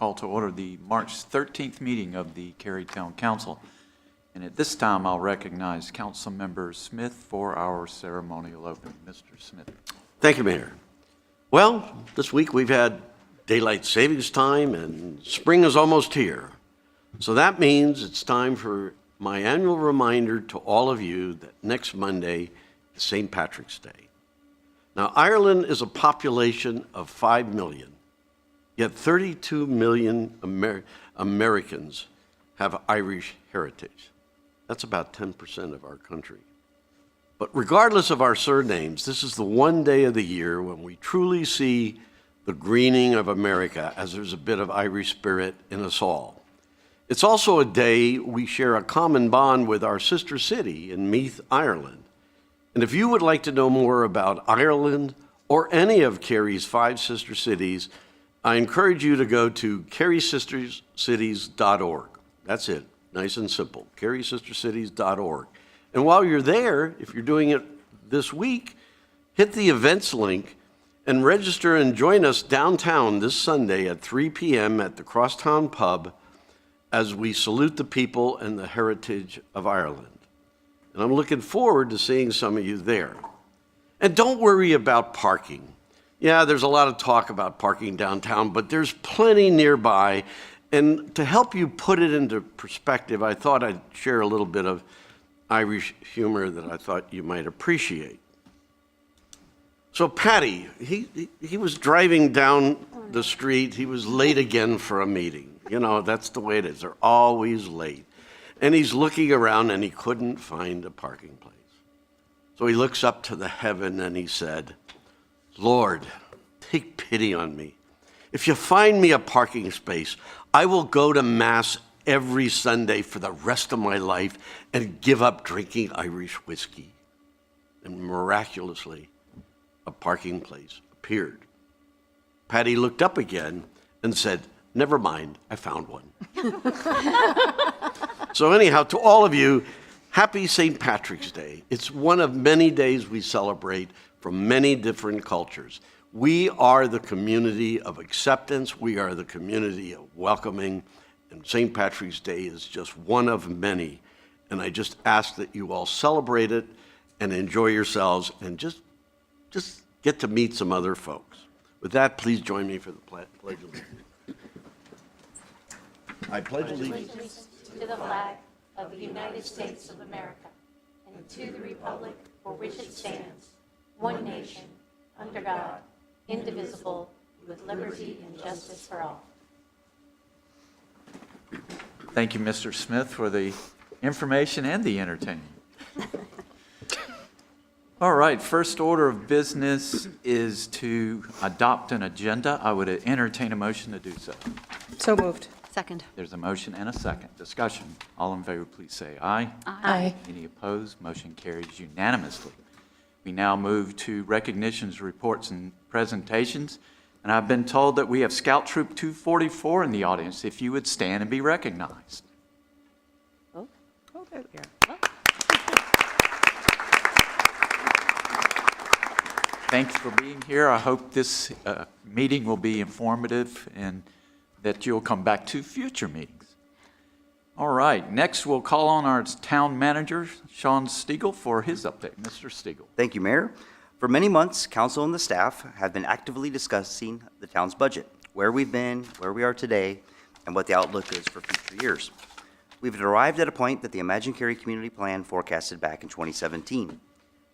call to order the March 13th meeting of the Cary Town Council. And at this time, I'll recognize Councilmember Smith for our ceremonial opening. Mr. Smith. Thank you, Mayor. Well, this week we've had daylight savings time and spring is almost here. So that means it's time for my annual reminder to all of you that next Monday is St. Patrick's Day. Now, Ireland is a population of 5 million, yet 32 million Americans have Irish heritage. That's about 10% of our country. But regardless of our surnames, this is the one day of the year when we truly see the greening of America, as there's a bit of Irish spirit in us all. It's also a day we share a common bond with our sister city in Meath, Ireland. And if you would like to know more about Ireland or any of Cary's 5 sister cities, I encourage you to go to carysistercities.org. That's it, nice and simple, carysistercities.org. And while you're there, if you're doing it this week, hit the events link and register and join us downtown this Sunday at 3 p.m. at the Crosstown Pub as we salute the people and the heritage of Ireland. And I'm looking forward to seeing some of you there. And don't worry about parking. Yeah, there's a lot of talk about parking downtown, but there's plenty nearby. And to help you put it into perspective, I thought I'd share a little bit of Irish humor that I thought you might appreciate. So Paddy, he was driving down the street. He was late again for a meeting. You know, that's the way it is. They're always late. And he's looking around and he couldn't find a parking place. So he looks up to the heaven and he said, "Lord, take pity on me. If you find me a parking space, I will go to Mass every Sunday for the rest of my life and give up drinking Irish whiskey." And miraculously, a parking place appeared. Paddy looked up again and said, "Never mind, I found one." So anyhow, to all of you, happy St. Patrick's Day. It's one of many days we celebrate from many different cultures. We are the community of acceptance. We are the community of welcoming. And St. Patrick's Day is just one of many. And I just ask that you all celebrate it and enjoy yourselves and just get to meet some other folks. With that, please join me for the Pledge of Allegiance. I pledge allegiance to the flag of the United States of America and to the republic for which it stands, one nation, under God, indivisible, with liberty and justice for all. Thank you, Mr. Smith, for the information and the entertainment. All right, first order of business is to adopt an agenda. I would entertain a motion to do so. So moved. Second. There's a motion and a second. Discussion. All in favor, please say aye. Aye. Any opposed? Motion carries unanimously. We now move to recognitions, reports, and presentations. And I've been told that we have Scout Troop 244 in the audience. If you would stand and be recognized. Oh, there we are. Thank you for being here. I hope this meeting will be informative and that you'll come back to future meetings. All right, next we'll call on our town manager, Sean Stiegel, for his update. Mr. Stiegel. Thank you, Mayor. For many months, council and the staff have been actively discussing the town's budget, where we've been, where we are today, and what the outlook is for future years. We've arrived at a point that the Imagine Cary Community Plan forecasted back in 2017.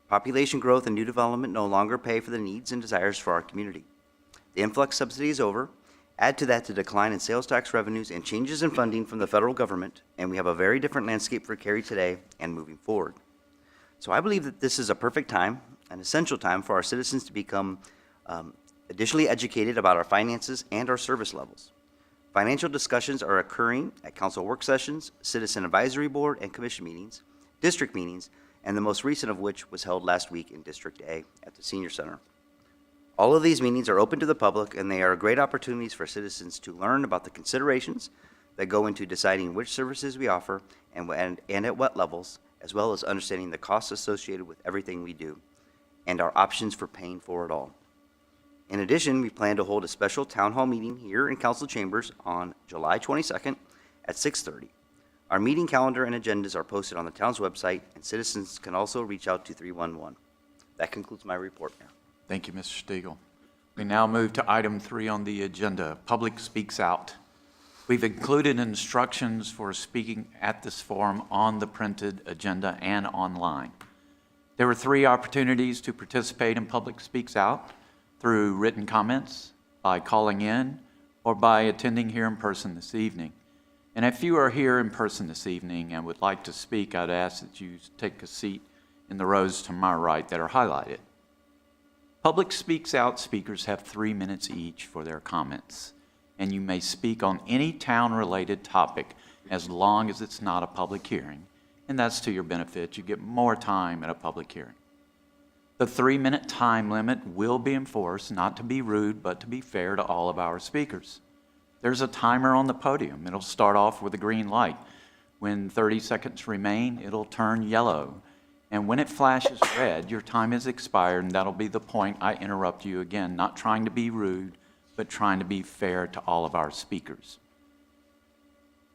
Population growth and new development no longer pay for the needs and desires for our community. The influx subsidy is over. Add to that the decline in sales tax revenues and changes in funding from the federal government, and we have a very different landscape for Cary today and moving forward. So I believe that this is a perfect time, an essential time for our citizens to become additionally educated about our finances and our service levels. Financial discussions are occurring at council work sessions, citizen advisory board and commission meetings, district meetings, and the most recent of which was held last week in District A at the Senior Center. All of these meetings are open to the public, and they are great opportunities for citizens to learn about the considerations that go into deciding which services we offer and at what levels, as well as understanding the costs associated with everything we do and our options for paying for it all. In addition, we plan to hold a special town hall meeting here in council chambers on July 22nd at 6:30. Our meeting calendar and agendas are posted on the town's website, and citizens can also reach out to 311. That concludes my report, Mayor. Thank you, Mr. Stiegel. We now move to item 3 on the agenda, Public Speaks Out. We've included instructions for speaking at this forum on the printed agenda and online. There were 3 opportunities to participate in Public Speaks Out: through written comments, by calling in, or by attending here in person this evening. And if you are here in person this evening and would like to speak, I'd ask that you take a seat in the rows to my right that are highlighted. Public Speaks Out speakers have 3 minutes each for their comments, and you may speak on any town-related topic as long as it's not a public hearing, and that's to your benefit. You get more time at a public hearing. The 3-minute time limit will be enforced, not to be rude, but to be fair to all of our speakers. There's a timer on the podium. It'll start off with a green light. When 30 seconds remain, it'll turn yellow. And when it flashes red, your time is expired, and that'll be the point I interrupt you again, not trying to be rude, but trying to be fair to all of our speakers.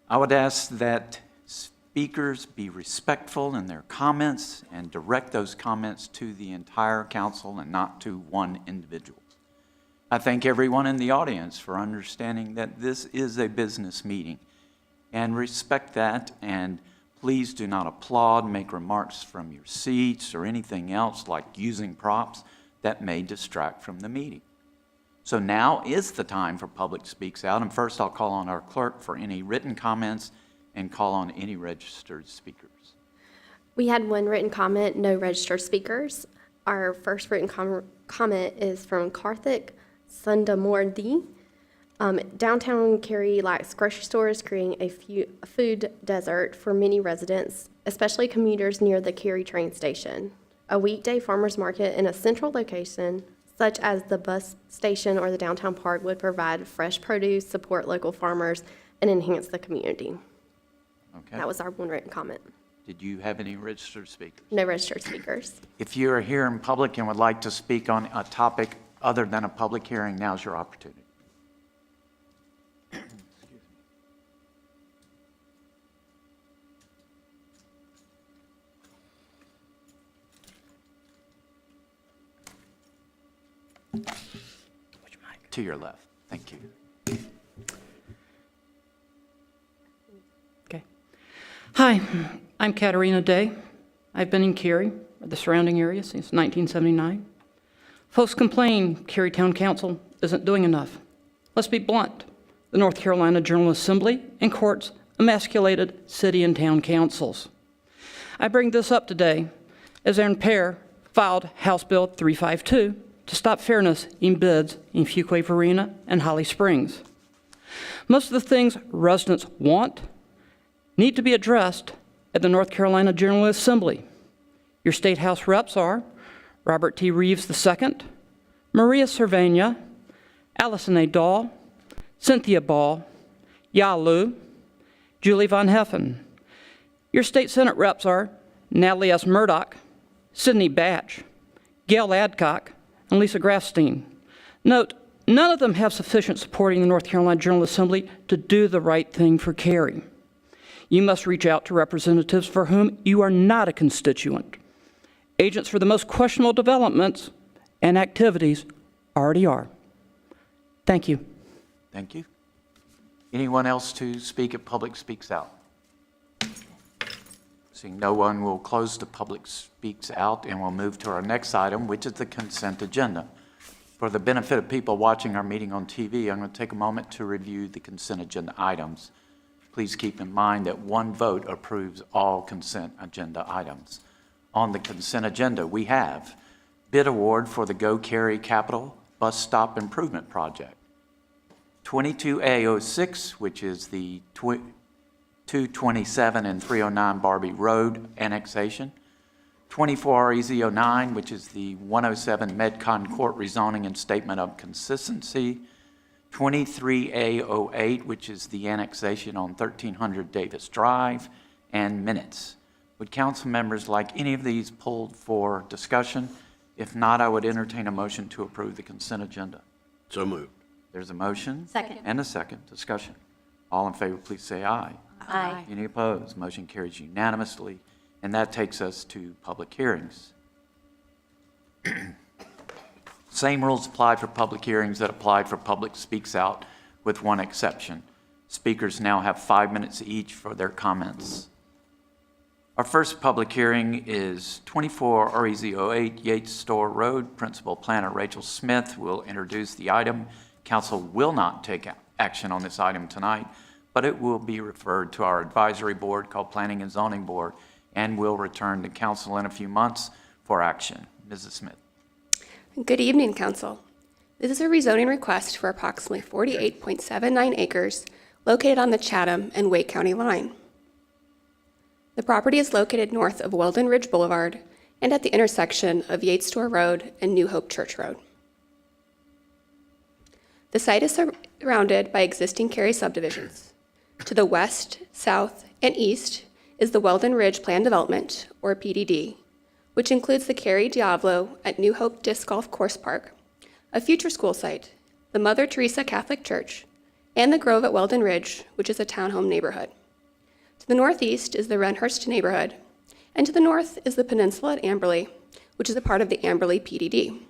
I would ask that speakers be respectful in their comments and direct those comments to the entire council and not to one individual. I thank everyone in the audience for understanding that this is a business meeting, and respect that, and please do not applaud, make remarks from your seats, or anything else like using props that may distract from the meeting. So now is the time for Public Speaks Out, and first I'll call on our clerk for any written comments and call on any registered speakers. We had 1 written comment, no registered speakers. Our first written comment is from Karthik Sundamordi. Downtown Cary lacks grocery stores, creating a food desert for many residents, especially commuters near the Cary train station. A weekday farmers market in a central location, such as the bus station or the downtown park, would provide fresh produce, support local farmers, and enhance the community. Okay. That was our 1 written comment. Did you have any registered speakers? No registered speakers. If you are here in public and would like to speak on a topic other than a public hearing, now's your opportunity. To your left. Thank you. Okay. Hi, I'm Katarina Day. I've been in Cary, or the surrounding area, since 1979. Folks complain Cary Town Council isn't doing enough. Let's be blunt. The North Carolina General Assembly and courts emasculated city and town councils. I bring this up today as Aaron Pear filed House Bill 352 to stop fairness in bids in Fuquay Varina and Holly Springs. Most of the things residents want need to be addressed at the North Carolina General Assembly. Your state House reps are Robert T. Reeves II, Maria Cervena, Allison A. Dahl, Cynthia Ball, Yalu, Julie Von Heffen. Your state Senate reps are Natalie S. Murdoch, Sidney Batch, Gail Adcock, and Lisa Grafstein. Note, none of them have sufficient support in the North Carolina General Assembly to do the right thing for Cary. You must reach out to representatives for whom you are not a constituent. Agents for the most questionable developments and activities already are. Thank you. Thank you. Anyone else to speak at Public Speaks Out? Seeing no one, we'll close the Public Speaks Out and we'll move to our next item, which is the consent agenda. For the benefit of people watching our meeting on TV, I'm going to take a moment to review the consent agenda items. Please keep in mind that 1 vote approves all consent agenda items. On the consent agenda, we have bid award for the Go Cary Capital Bus Stop Improvement Project. 22A06, which is the 227 and 309 Barbie Road annexation. 24REZ09, which is the 107 Medcon Court rezoning and statement of consistency. 23A08, which is the annexation on 1300 Davis Drive, and minutes. Would council members like any of these pulled for discussion? If not, I would entertain a motion to approve the consent agenda. So moved. There's a motion. Second. And a second. Discussion. All in favor, please say aye. Aye. Any opposed? Motion carries unanimously, and that takes us to public hearings. Same rules apply for public hearings that applied for public speaks out, with one exception. Speakers now have 5 minutes each for their comments. Our first public hearing is 24 REZ08 Yates Store Road. Principal Planner Rachel Smith will introduce the item. Council will not take action on this item tonight, but it will be referred to our advisory board called Planning and Zoning Board and will return to council in a few months for action. Mrs. Smith. Good evening, Council. This is a rezoning request for approximately 48.79 acres located on the Chatham and Wake County line. The property is located north of Weldon Ridge Boulevard and at the intersection of Yates Store Road and New Hope Church Road. The site is surrounded by existing Cary subdivisions. To the west, south, and east is the Weldon Ridge Planned Development, or PDD, which includes the Cary Diablo at New Hope Disc Golf Course Park, a future school site, the Mother Teresa Catholic Church, and the Grove at Weldon Ridge, which is a townhome neighborhood. To the northeast is the Wrenhurst neighborhood, and to the north is the Peninsula at Amberley, which is a part of the Amberley PDD.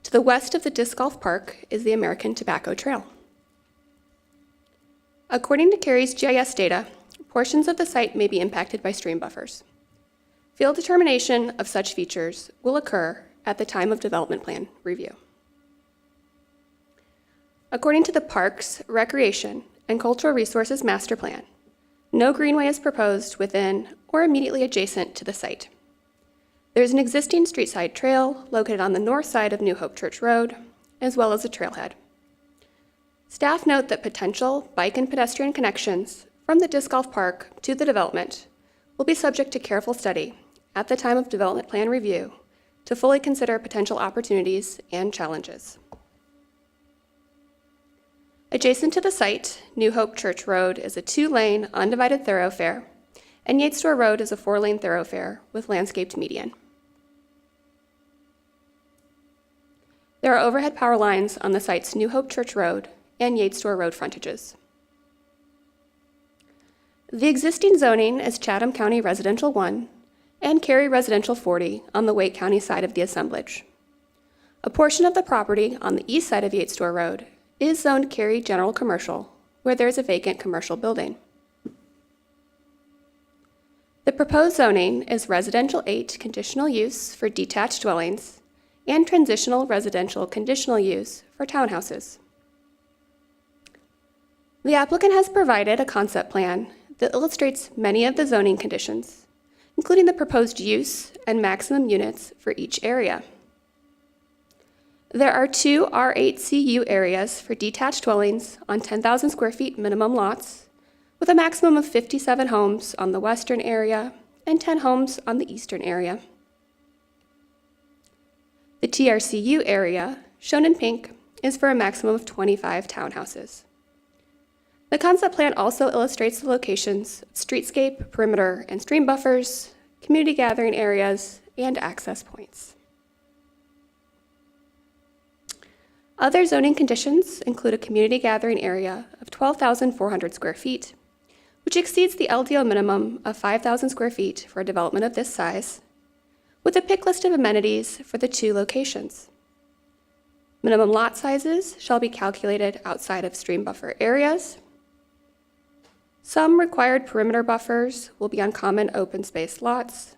To the west of the Disc Golf Park is the American Tobacco Trail. According to Cary's GIS data, portions of the site may be impacted by stream buffers. Field determination of such features will occur at the time of development plan review. According to the Parks, Recreation, and Cultural Resources Master Plan, no greenway is proposed within or immediately adjacent to the site. There is an existing street-side trail located on the north side of New Hope Church Road, as well as a trailhead. Staff note that potential bike and pedestrian connections from the disc golf park to the development will be subject to careful study at the time of development plan review to fully consider potential opportunities and challenges. Adjacent to the site, New Hope Church Road is a 2-lane undivided thoroughfare, and Yates Store Road is a 4-lane thoroughfare with landscaped median. There are overhead power lines on the site's New Hope Church Road and Yates Store Road frontages. The existing zoning is Chatham County Residential 1 and Cary Residential 40 on the Wake County side of the assemblage. A portion of the property on the east side of Yates Store Road is zoned Cary General Commercial, where there is a vacant commercial building. The proposed zoning is Residential 8 conditional use for detached dwellings and transitional residential conditional use for townhouses. The applicant has provided a concept plan that illustrates many of the zoning conditions, including the proposed use and maximum units for each area. There are 2 R8CU areas for detached dwellings on 10,000 square feet minimum lots, with a maximum of 57 homes on the western area and 10 homes on the eastern area. The TRCU area, shown in pink, is for a maximum of 25 townhouses. The concept plan also illustrates the locations of streetscape, perimeter, and stream buffers, community gathering areas, and access points. Other zoning conditions include a community gathering area of 12,400 square feet, which exceeds the LDO minimum of 5,000 square feet for a development of this size, with a pick list of amenities for the 2 locations. Minimum lot sizes shall be calculated outside of stream buffer areas. Some required perimeter buffers will be on common open space lots.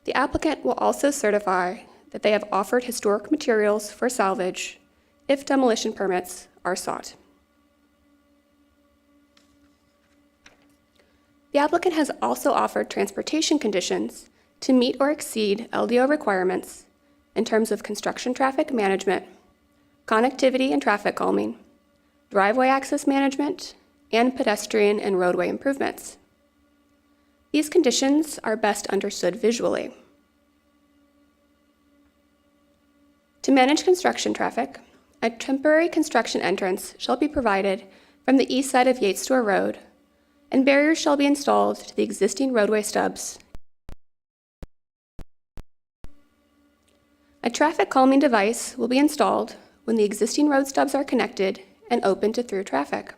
The applicant will also certify that they have offered historic materials for salvage if demolition permits are sought. The applicant has also offered transportation conditions to meet or exceed LDO requirements in terms of construction traffic management, connectivity and traffic calming, driveway access management, and pedestrian and roadway improvements. These conditions are best understood visually. To manage construction traffic, a temporary construction entrance shall be provided from the east side of Yates Store Road, and barriers shall be installed to the existing roadway stubs. A traffic calming device will be installed when the existing road stubs are connected and open to through traffic.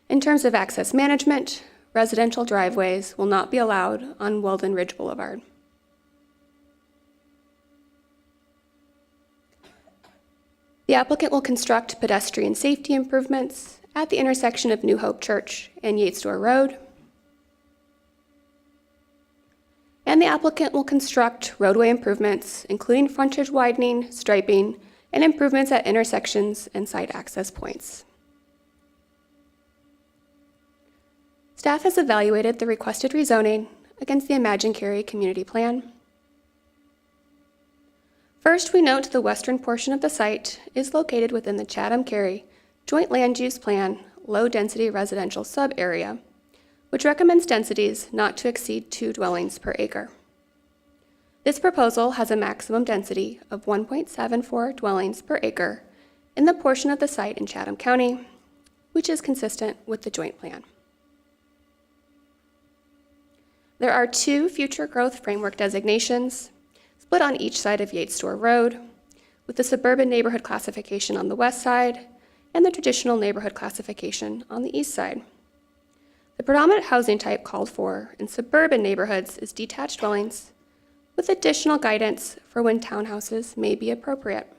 In terms of access management, residential driveways will not be allowed on Weldon Ridge Boulevard. The applicant will construct pedestrian safety improvements at the intersection of New Hope Church and Yates Store Road. And the applicant will construct roadway improvements, including frontage widening, striping, and improvements at intersections and site access points. Staff has evaluated the requested rezoning against the Imagine Cary Community Plan. First, we note the western portion of the site is located within the Chatham-Cary Joint Land Use Plan Low-Density Residential Sub-Area, which recommends densities not to exceed 2 dwellings per acre. This proposal has a maximum density of 1.74 dwellings per acre in the portion of the site in Chatham County, which is consistent with the joint plan. There are 2 future growth framework designations split on each side of Yates Store Road, with the suburban neighborhood classification on the west side and the traditional neighborhood classification on the east side. The predominant housing type called for in suburban neighborhoods is detached dwellings, with additional guidance for when townhouses may be appropriate.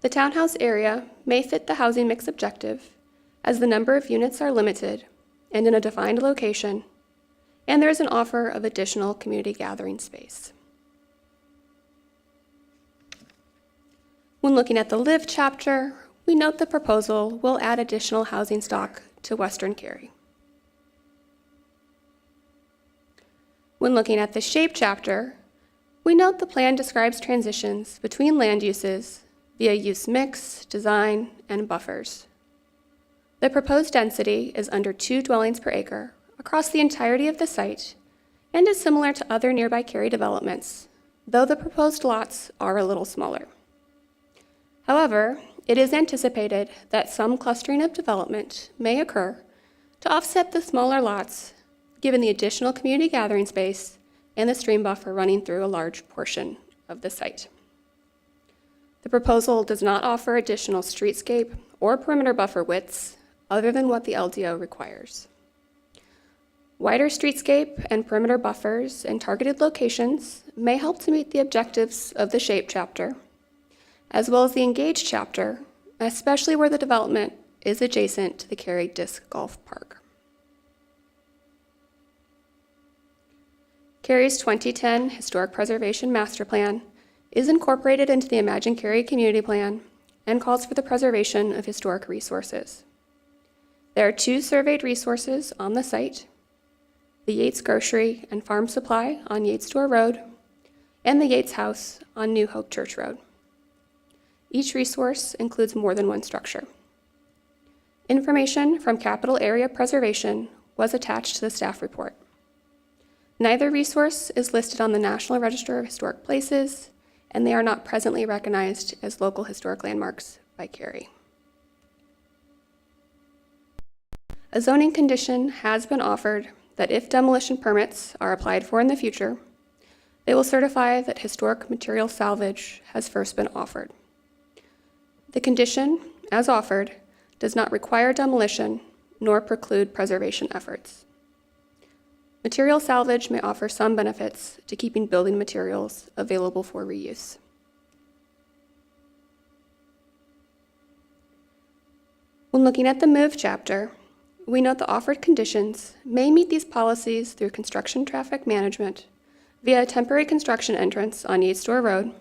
The townhouse area may fit the housing mix objective, as the number of units are limited and in a defined location, and there is an offer of additional community gathering space. When looking at the Live chapter, we note the proposal will add additional housing stock to Western Cary. When looking at the Shape chapter, we note the plan describes transitions between land uses via use mix, design, and buffers. The proposed density is under 2 dwellings per acre across the entirety of the site and is similar to other nearby Cary developments, though the proposed lots are a little smaller. However, it is anticipated that some clustering of development may occur to offset the smaller lots, given the additional community gathering space and the stream buffer running through a large portion of the site. The proposal does not offer additional streetscape or perimeter buffer widths other than what the LDO requires. Wider streetscape and perimeter buffers in targeted locations may help to meet the objectives of the Shape chapter, as well as the Engage chapter, especially where the development is adjacent to the Cary Disc Golf Park. Cary's 2010 Historic Preservation Master Plan is incorporated into the Imagine Cary Community Plan and calls for the preservation of historic resources. There are 2 surveyed resources on the site: the Yates Grocery and Farm Supply on Yates Store Road, and the Yates House on New Hope Church Road. Each resource includes more than one structure. Information from Capital Area Preservation was attached to the staff report. Neither resource is listed on the National Register of Historic Places, and they are not presently recognized as local historic landmarks by Cary. A zoning condition has been offered that if demolition permits are applied for in the future, they will certify that historic material salvage has first been offered. The condition, as offered, does not require demolition nor preclude preservation efforts. Material salvage may offer some benefits to keeping building materials available for reuse. When looking at the Move chapter, we note the offered conditions may meet these policies through construction traffic management via a temporary construction entrance on Yates Store Road,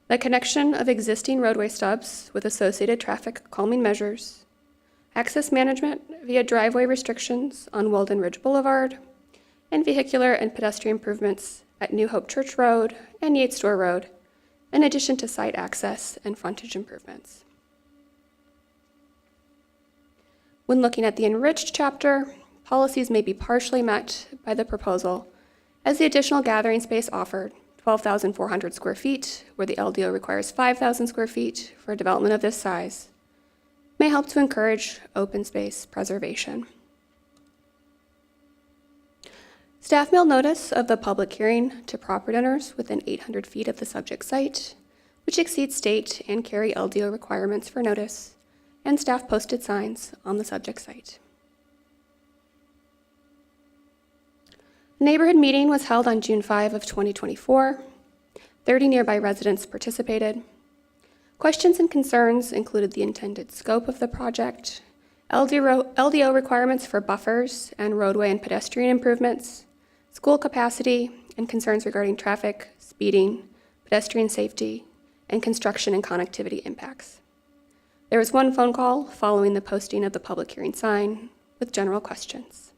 the connection of existing roadway stubs with associated traffic calming measures, access management via driveway restrictions on Weldon Ridge Boulevard, and vehicular and pedestrian improvements at New Hope Church Road and Yates Store Road, in addition to site access and frontage improvements. When looking at the Enriched chapter, policies may be partially met by the proposal, as the additional gathering space offered, 12,400 square feet, where the LDO requires 5,000 square feet for a development of this size, may help to encourage open space preservation. Staff mailed notice of the public hearing to property owners within 800 feet of the subject site, which exceeds state and Cary LDO requirements for notice, and staff posted signs on the subject site. The neighborhood meeting was held on June 5 of 2024. 30 nearby residents participated. Questions and concerns included the intended scope of the project, LDO requirements for buffers and roadway and pedestrian improvements, school capacity, and concerns regarding traffic, speeding, pedestrian safety, and construction and connectivity impacts. There was one phone call following the posting of the public hearing sign with general questions.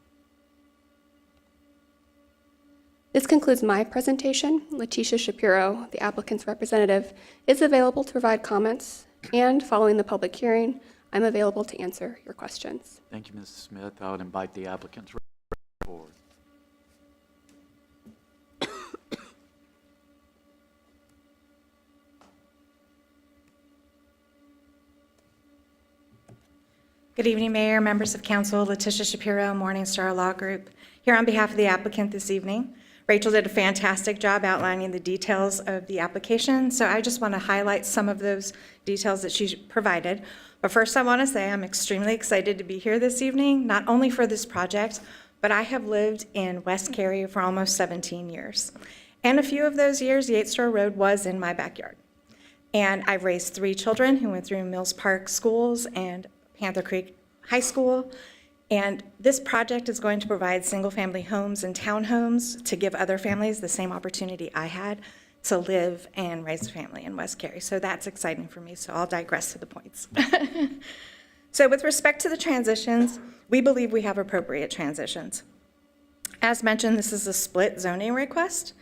This concludes my presentation. Letitia Shapiro, the applicant's representative, is available to provide comments, and following the public hearing, I'm available to answer your questions. Thank you, Mrs. Smith. I would invite the applicants forward. Good evening, Mayor, members of council. Letitia Shapiro, Morningstar Law Group, here on behalf of the applicant this evening. Rachel did a fantastic job outlining the details of the application, so I just want to highlight some of those details that she provided. But first, I want to say I'm extremely excited to be here this evening, not only for this project, but I have lived in West Cary for almost 17 years. And a few of those years, Yates Store Road was in my backyard. And I've raised 3 children who went through Mills Park Schools and Panther Creek High School. And this project is going to provide single-family homes and townhomes to give other families the same opportunity I had to live and raise a family in West Cary. So that's exciting for me, so I'll digress to the points. So with respect to the transitions, we believe we have appropriate transitions. As mentioned, this is a split zoning request.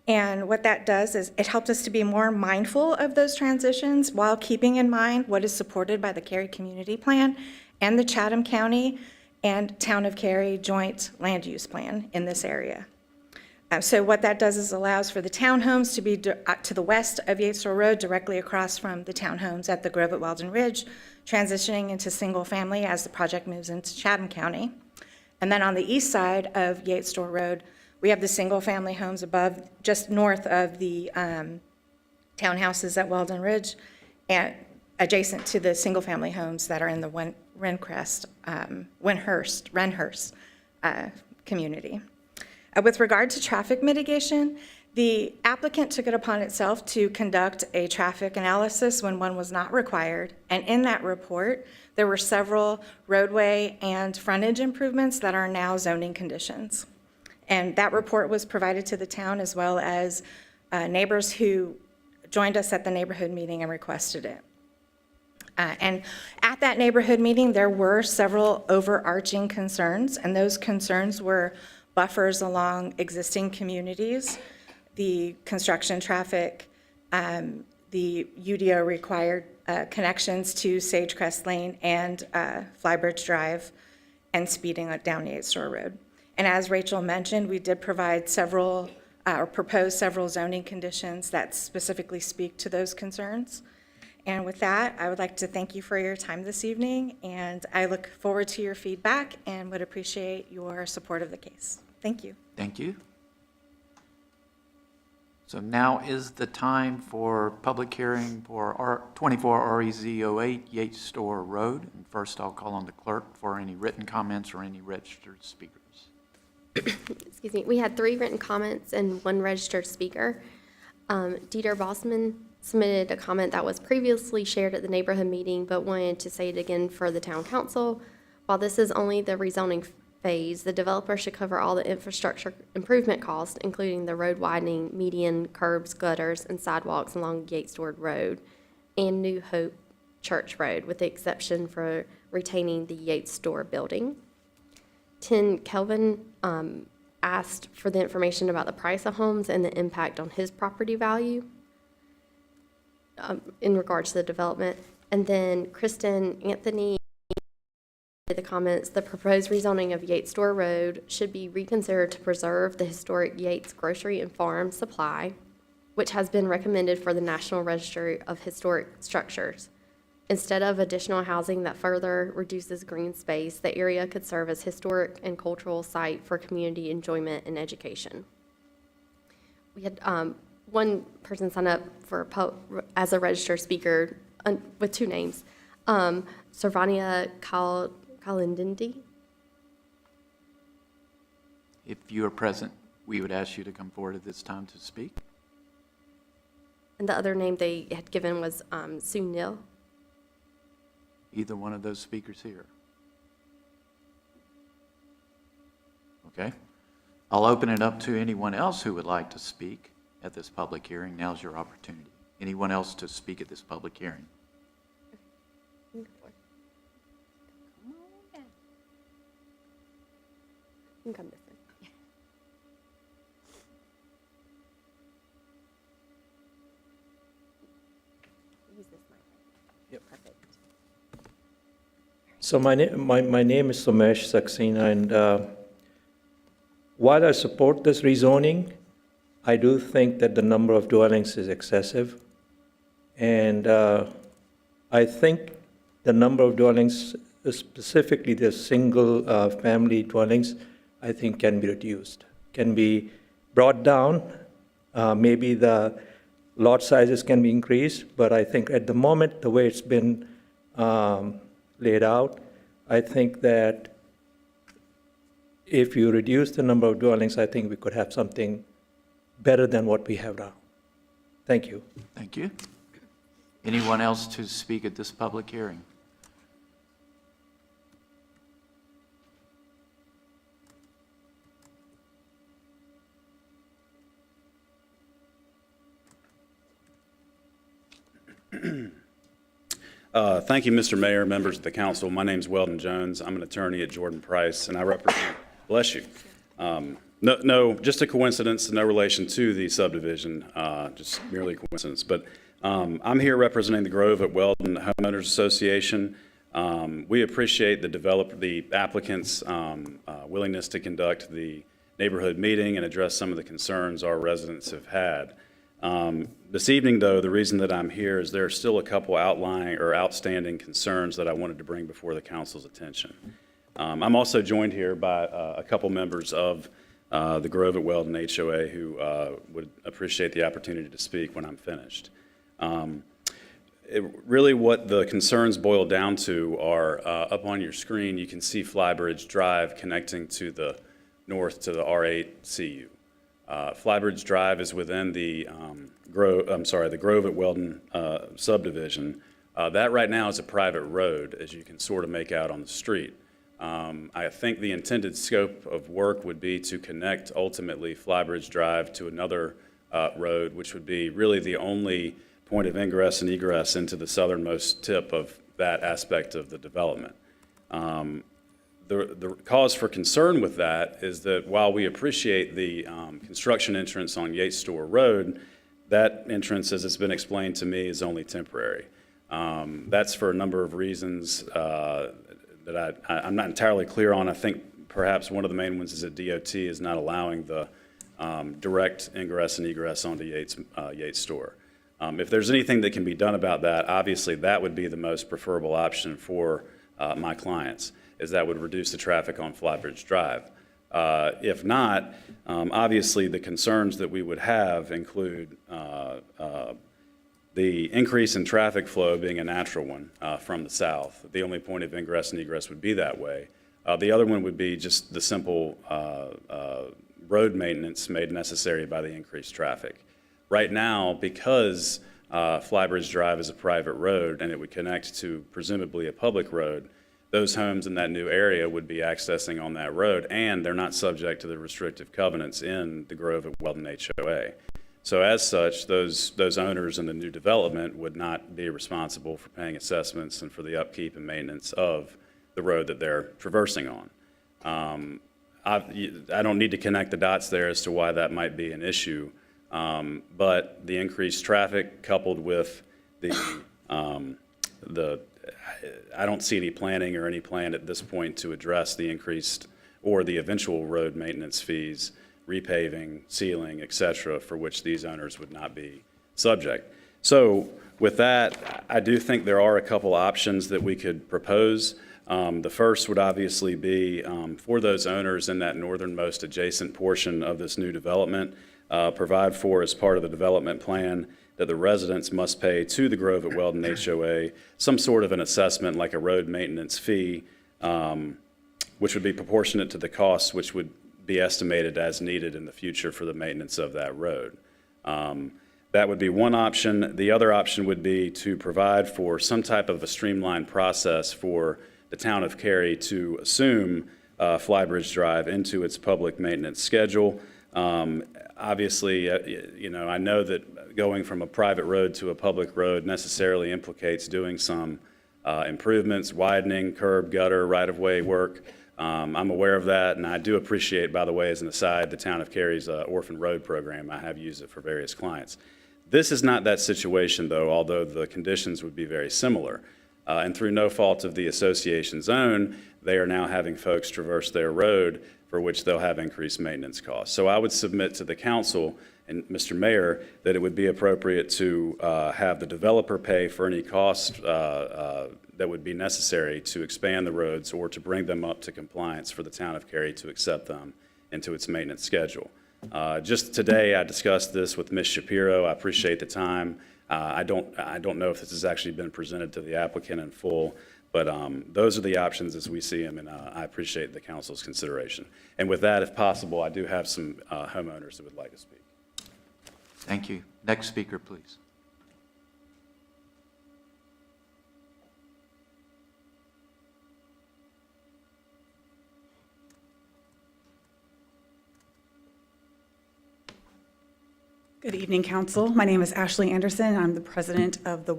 And what that does is it helps us to be more mindful of those transitions while keeping in mind what is supported by the Cary Community Plan and the Chatham County and Town of Cary Joint Land Use Plan in this area. So what that does is allows for the townhomes to be to the west of Yates Store Road, directly across from the townhomes at the Grove at Weldon Ridge, transitioning into single family as the project moves into Chatham County. And then on the east side of Yates Store Road, we have the single family homes above, just north of the townhouses at Weldon Ridge, and adjacent to the single family homes that are in the Renhurst community. With regard to traffic mitigation, the applicant took it upon itself to conduct a traffic analysis when one was not required, and in that report, there were several roadway and frontage improvements that are now zoning conditions. And that report was provided to the town as well as neighbors who joined us at the neighborhood meeting and requested it. And at that neighborhood meeting, there were several overarching concerns, and those concerns were buffers along existing communities, the construction traffic, the UDO required connections to Sagecrest Lane and Flybridge Drive, and speeding down Yates Store Road. And as Rachel mentioned, we did provide several, or propose several zoning conditions that specifically speak to those concerns. And with that, I would like to thank you for your time this evening, and I look forward to your feedback and would appreciate your support of the case. Thank you. Thank you. So now is the time for public hearing for 24 REZ08 Yates Store Road. And first, I'll call on the clerk for any written comments or any registered speakers. Excuse me, we had 3 written comments and 1 registered speaker. Dieter Bossman submitted a comment that was previously shared at the neighborhood meeting, but wanted to say it again for the town council. While this is only the rezoning phase, the developer should cover all the infrastructure improvement costs, including the road widening, median, curbs, gutters, and sidewalks along Yates Store Road and New Hope Church Road, with the exception for retaining the Yates Store building. 10 Kelvin asked for the information about the price of homes and the impact on his property value in regards to the development. And then Kristen Anthony, the comments, the proposed rezoning of Yates Store Road should be reconsidered to preserve the historic Yates Grocery and Farm Supply, which has been recommended for the National Register of Historic Structures. Instead of additional housing that further reduces green space, the area could serve as historic and cultural site for community enjoyment and education. We had one person sign up for as a registered speaker with two names, Servania Kalindindi. If you are present, we would ask you to come forward at this time to speak. And the other name they had given was Sunil. Either one of those speakers here. Okay. I'll open it up to anyone else who would like to speak at this public hearing. Now's your opportunity. Anyone else to speak at this public hearing? You can come this way. Use this mic. Yep. Perfect. So my name is Somesh Saxena, and while I support this rezoning, I do think that the number of dwellings is excessive. And I think the number of dwellings, specifically the single family dwellings, I think can be reduced, can be brought down. Maybe the lot sizes can be increased, but I think at the moment, the way it's been laid out, I think that if you reduce the number of dwellings, I think we could have something better than what we have now. Thank you. Thank you. Anyone else to speak at this public hearing? Thank you, Mr. Mayor, members of the council. My name's Weldon Jones. I'm an attorney at Jordan Price, and I represent, bless you. No, just a coincidence, no relation to the subdivision, just merely a coincidence. But I'm here representing the Grove at Weldon Homeowners Association. We appreciate the applicant's willingness to conduct the neighborhood meeting and address some of the concerns our residents have had. This evening, though, the reason that I'm here is there are still a couple outstanding concerns that I wanted to bring before the council's attention. I'm also joined here by a couple members of the Grove at Weldon HOA who would appreciate the opportunity to speak when I'm finished. Really what the concerns boil down to are up on your screen, you can see Flybridge Drive connecting to the north to the R8 CU. Flybridge Drive is within the Grove at Weldon subdivision. That right now is a private road, as you can sort of make out on the street. I think the intended scope of work would be to connect ultimately Flybridge Drive to another road, which would be really the only point of ingress and egress into the southernmost tip of that aspect of the development. The cause for concern with that is that while we appreciate the construction entrance on Yates Store Road, that entrance, as it's been explained to me, is only temporary. That's for a number of reasons that I'm not entirely clear on. I think perhaps one of the main ones is that DOT is not allowing the direct ingress and egress onto Yates Store. If there's anything that can be done about that, obviously that would be the most preferable option for my clients, as that would reduce the traffic on Flybridge Drive. If not, obviously the concerns that we would have include the increase in traffic flow being a natural one from the south. The only point of ingress and egress would be that way. The other one would be just the simple road maintenance made necessary by the increased traffic. Right now, because Flybridge Drive is a private road and it would connect to presumably a public road, those homes in that new area would be accessing on that road, and they're not subject to the restrictive covenants in the Grove at Weldon HOA. So as such, those owners in the new development would not be responsible for paying assessments and for the upkeep and maintenance of the road that they're traversing on. I don't need to connect the dots there as to why that might be an issue, but the increased traffic coupled with I don't see any planning or any plan at this point to address the increased or the eventual road maintenance fees, repaving, sealing, et cetera, for which these owners would not be subject. So With that, I do think there are a couple options that we could propose. The first would obviously be for those owners in that northernmost adjacent portion of this new development, provide for as part of the development plan that the residents must pay to the Grove at Weldon HOA some sort of an assessment like a road maintenance fee, which would be proportionate to the costs, which would be estimated as needed in the future for the maintenance of that road. That would be one option. The other option would be to provide for some type of a streamlined process for the town of Cary to assume Flybridge Drive into its public maintenance schedule. Obviously, I know that going from a private road to a public road necessarily implicates doing some improvements, widening, curb, gutter, right-of-way work. I'm aware of that, and I do appreciate, by the way, as an aside, the town of Cary's orphan road program. I have used it for various clients. This is not that situation, though, although the conditions would be very similar. And through no fault of the association's own, they are now having folks traverse their road for which they'll have increased maintenance costs. So I would submit to the council and Mr. Mayor that it would be appropriate to have the developer pay for any cost that would be necessary to expand the roads or to bring them up to compliance for the town of Cary to accept them into its maintenance schedule. Just today, I discussed this with Ms. Shapiro. I appreciate the time. I don't know if this has actually been presented to the applicant in full, but those are the options as we see them, and I appreciate the council's consideration. And with that, if possible, I do have some homeowners that would like to speak. Thank you. Next speaker, please. Good evening, Council. My name is Ashley Anderson. I'm the president of the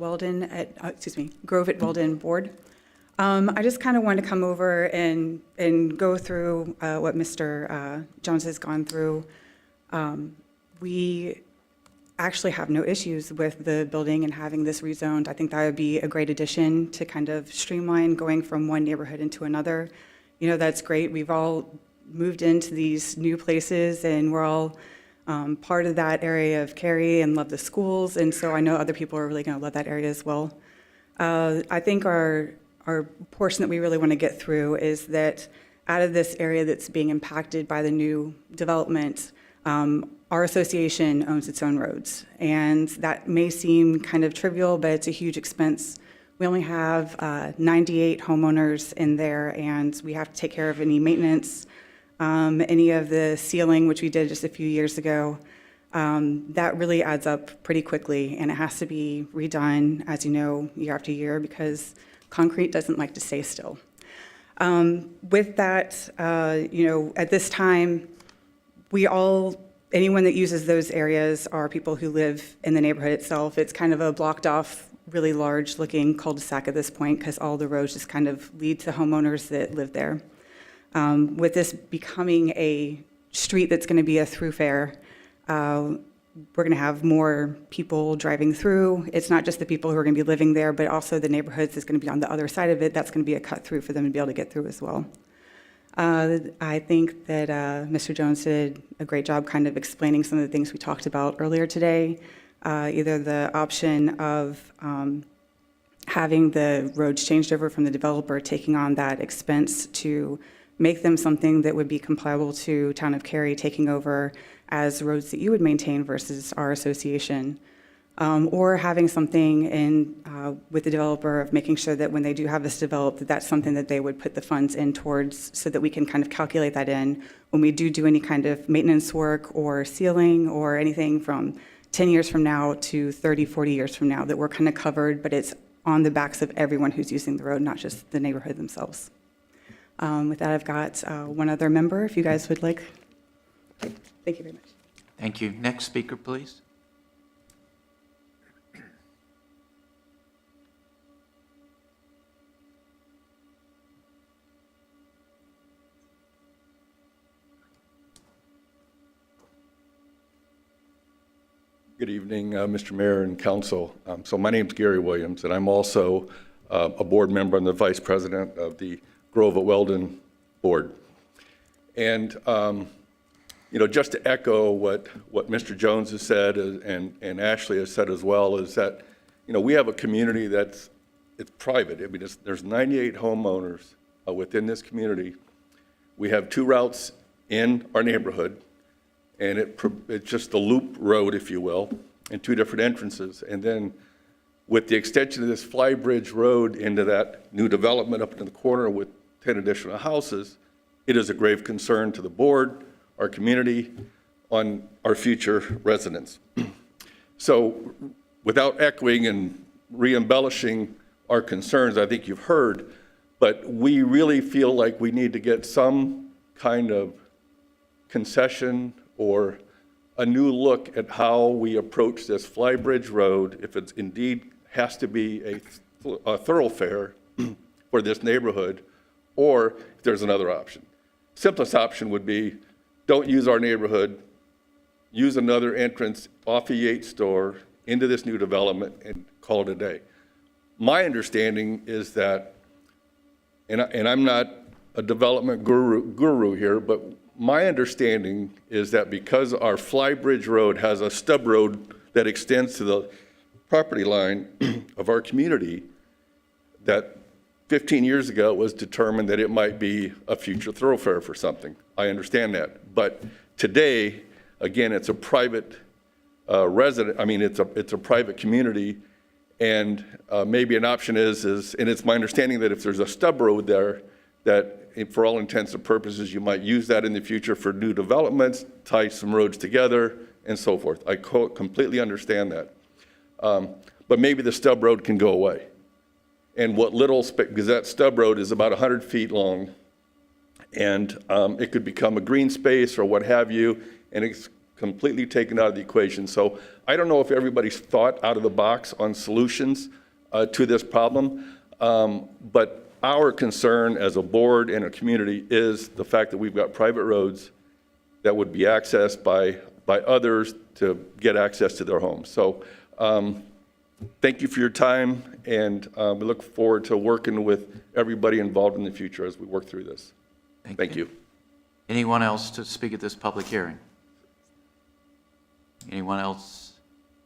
Grove at Weldon Board. I just kind of wanted to come over and go through what Mr. Jones has gone through. We actually have no issues with the building and having this rezoned. I think that would be a great addition to kind of streamline going from one neighborhood into another. You know, that's great. We've all moved into these new places, and we're all part of that area of Cary and love the schools, and so I know other people are really going to love that area as well. I think our portion that we really want to get through is that out of this area that's being impacted by the new development, our association owns its own roads, and that may seem kind of trivial, but it's a huge expense. We only have 98 homeowners in there, and we have to take care of any maintenance, any of the sealing, which we did just a few years ago. That really adds up pretty quickly, and it has to be redone, as you know, year after year, because concrete doesn't like to stay still. With that, at this time, anyone that uses those areas are people who live in the neighborhood itself. It's kind of a blocked off, really large looking cul-de-sac at this point, because all the roads just kind of lead to homeowners that live there. With this becoming a street that's going to be a thoroughfare, we're going to have more people driving through. It's not just the people who are going to be living there, but also the neighborhoods that's going to be on the other side of it. That's going to be a cut through for them to be able to get through as well. I think that Mr. Jones did a great job kind of explaining some of the things we talked about earlier today, either the option of having the roads changed over from the developer, taking on that expense to make them something that would be comparable to Town of Cary taking over as roads that you would maintain versus our association, or having something with the developer of making sure that when they do have this developed, that's something that they would put the funds in towards so that we can kind of calculate that in when we do any kind of maintenance work or sealing or anything from 10 years from now to 30, 40 years from now, that we're kind of covered, but it's on the backs of everyone who's using the road, not just the neighborhood themselves. With that, I've got one other member, if you guys would like. Thank you very much. Thank you. Next speaker, please. Good evening, Mr. Mayor and Council. So my name's Gary Williams, and I'm also a board member and the vice president of the Grove at Weldon Board. And, just to echo what Mr. Jones has said and Ashley has said as well, is that, we have a community it's private. I mean, there's 98 homeowners within this community. We have 2 routes in our neighborhood, and it's just a loop road, if you will, and 2 different entrances. And then with the extension of this Flybridge Road into that new development up in the corner with 10 additional houses, it is a grave concern to the board, our community, on our future residents. So without echoing and re-embellishing our concerns, I think you've heard, but we really feel like we need to get some kind of concession or a new look at how we approach this Flybridge Road, if it's indeed has to be a thoroughfare for this neighborhood, or if there's another option. Simplest option would be, don't use our neighborhood, use another entrance off of Yates Store into this new development and call it a day. My understanding is that, and I'm not a development guru here, but my understanding is that because our Flybridge Road has a stub road that extends to the property line of our community, that 15 years ago it was determined that it might be a future thoroughfare for something. I understand that. But today, again, it's a private it's a private community, and maybe an option is, and it's my understanding that if there's a stub road there, that for all intents and purposes, you might use that in the future for new developments, tie some roads together, and so forth. I completely understand that. But maybe the stub road can go away. And what little, because that stub road is about 100 feet long, and it could become a green space or what have you, and it's completely taken out of the equation. So I don't know if everybody's thought out of the box on solutions to this problem, but our concern as a board and a community is the fact that we've got private roads that would be accessed by others to get access to their homes. So thank you for your time, and we look forward to working with everybody involved in the future as we work through this. Thank you. Anyone else to speak at this public hearing? Anyone else?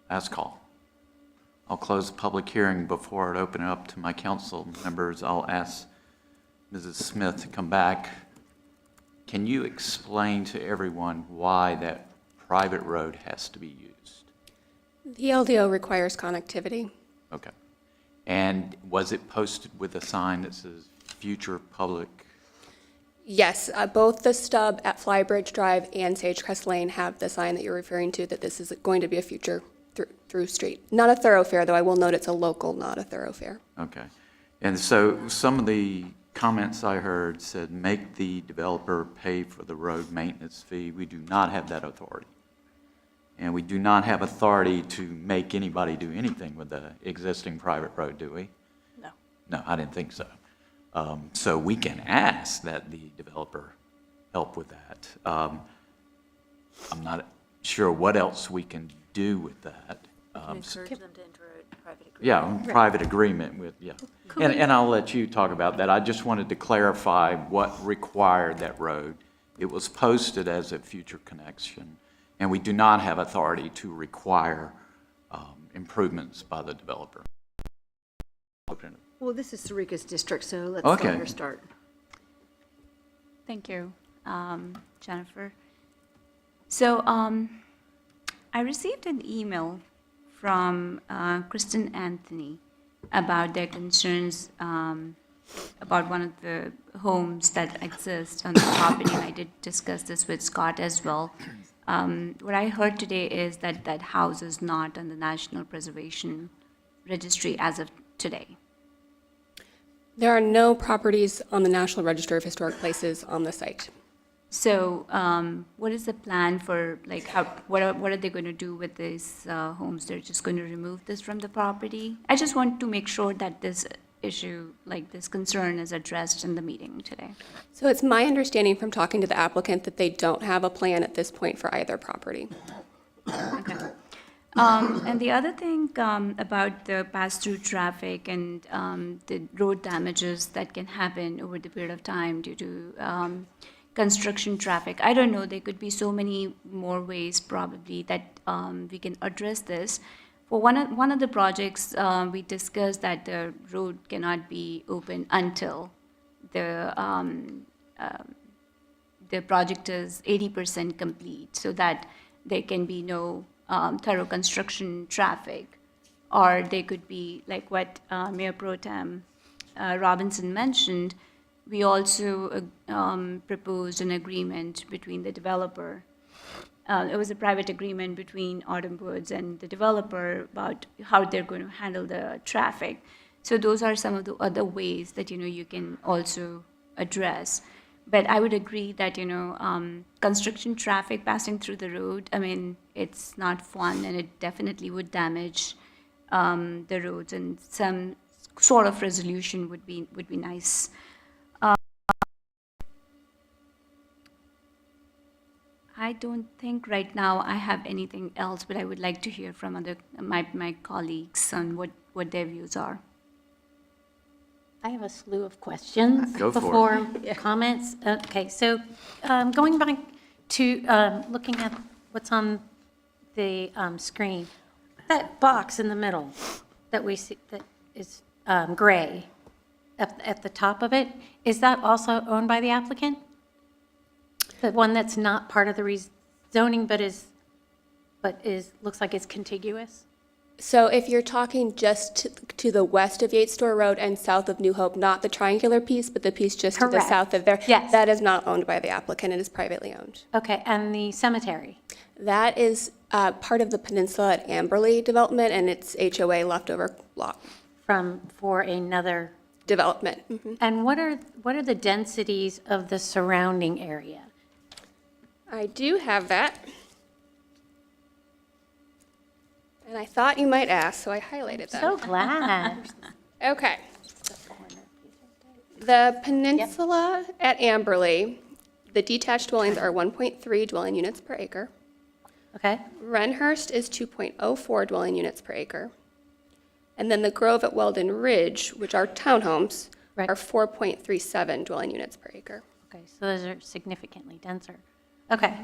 Last call. I'll close the public hearing. Before I open it up to my council members, I'll ask Mrs. Smith to come back. Can you explain to everyone why that private road has to be used? The LDO requires connectivity. Okay. And was it posted with a sign that says future public? Yes, both the stub at Flybridge Drive and Sagecrest Lane have the sign that you're referring to, that this is going to be a future through street. Not a thoroughfare, though. I will note it's a local, not a thoroughfare. Okay. And so some of the comments I heard said make the developer pay for the road maintenance fee. We do not have that authority. And we do not have authority to make anybody do anything with the existing private road, do we? No. No, I didn't think so. So we can ask that the developer help with that. I'm not sure what else we can do with that. Encourage them to enter a private agreement. Yeah, private agreement with, yeah. And I'll let you talk about that. I just wanted to clarify what required that road. It was posted as a future connection, and we do not have authority to require improvements by the developer. Well, this is Sarika's district, so let's Okay. let her start. Thank you, Jennifer. So I received an email from Kristen Anthony about their concerns about one of the homes that exist on the property, and I did discuss this with Scott as well. What I heard today is that that house is not on the National Preservation Registry as of today. There are no properties on the National Register of Historic Places on the site. So what is the plan for, like, what are they going to do with these homes? They're just going to remove this from the property? I just want to make sure that this issue, like this concern, is addressed in the meeting today. So it's my understanding from talking to the applicant that they don't have a plan at this point for either property. Okay. And the other thing about the pass-through traffic and the road damages that can happen over the period of time due to construction traffic, I don't know, there could be so many more ways probably that we can address this. For one of the projects, we discussed that the road cannot be open until the project is 80% complete, so that there can be no thorough construction traffic. Or they could be, like what Mayor Pro Tem Robinson mentioned, we also proposed an agreement between the developer. It was a private agreement between Autumn Woods and the developer about how they're going to handle the traffic. So those are some of the other ways that, you can also address. But I would agree that, construction traffic passing through the road, I mean, it's not fun, and it definitely would damage the roads, and some sort of resolution would be nice. I don't think right now I have anything else, but I would like to hear from my colleagues on what their views are. I have a slew of questions Go for it. before comments. Okay, so going back to looking at what's on the screen, that box in the middle that we see that is gray at the top of it, is that also owned by the applicant? The one that's not part of the rezoning, but looks like it's contiguous? So if you're talking just to the west of Yates Store Road and south of New Hope, not the triangular piece, but the piece just to the Correct. south of there, Yes. that is not owned by the applicant, it is privately owned. Okay, and the cemetery? That is part of the Peninsula at Amberley development, and it's HOA leftover lot For another, development. Mhm. and what are the densities of the surrounding area? I do have that. And I thought you might ask, so I highlighted that. So glad. Okay. The peninsula at Amberley, the detached dwellings are 1.3 dwelling units per acre. Okay, Wrenhurst is 2.04 dwelling units per acre. And then the Grove at Weldon Ridge, which are townhomes, Right. are 4.37 dwelling units per acre. okay, so those are significantly denser. Okay.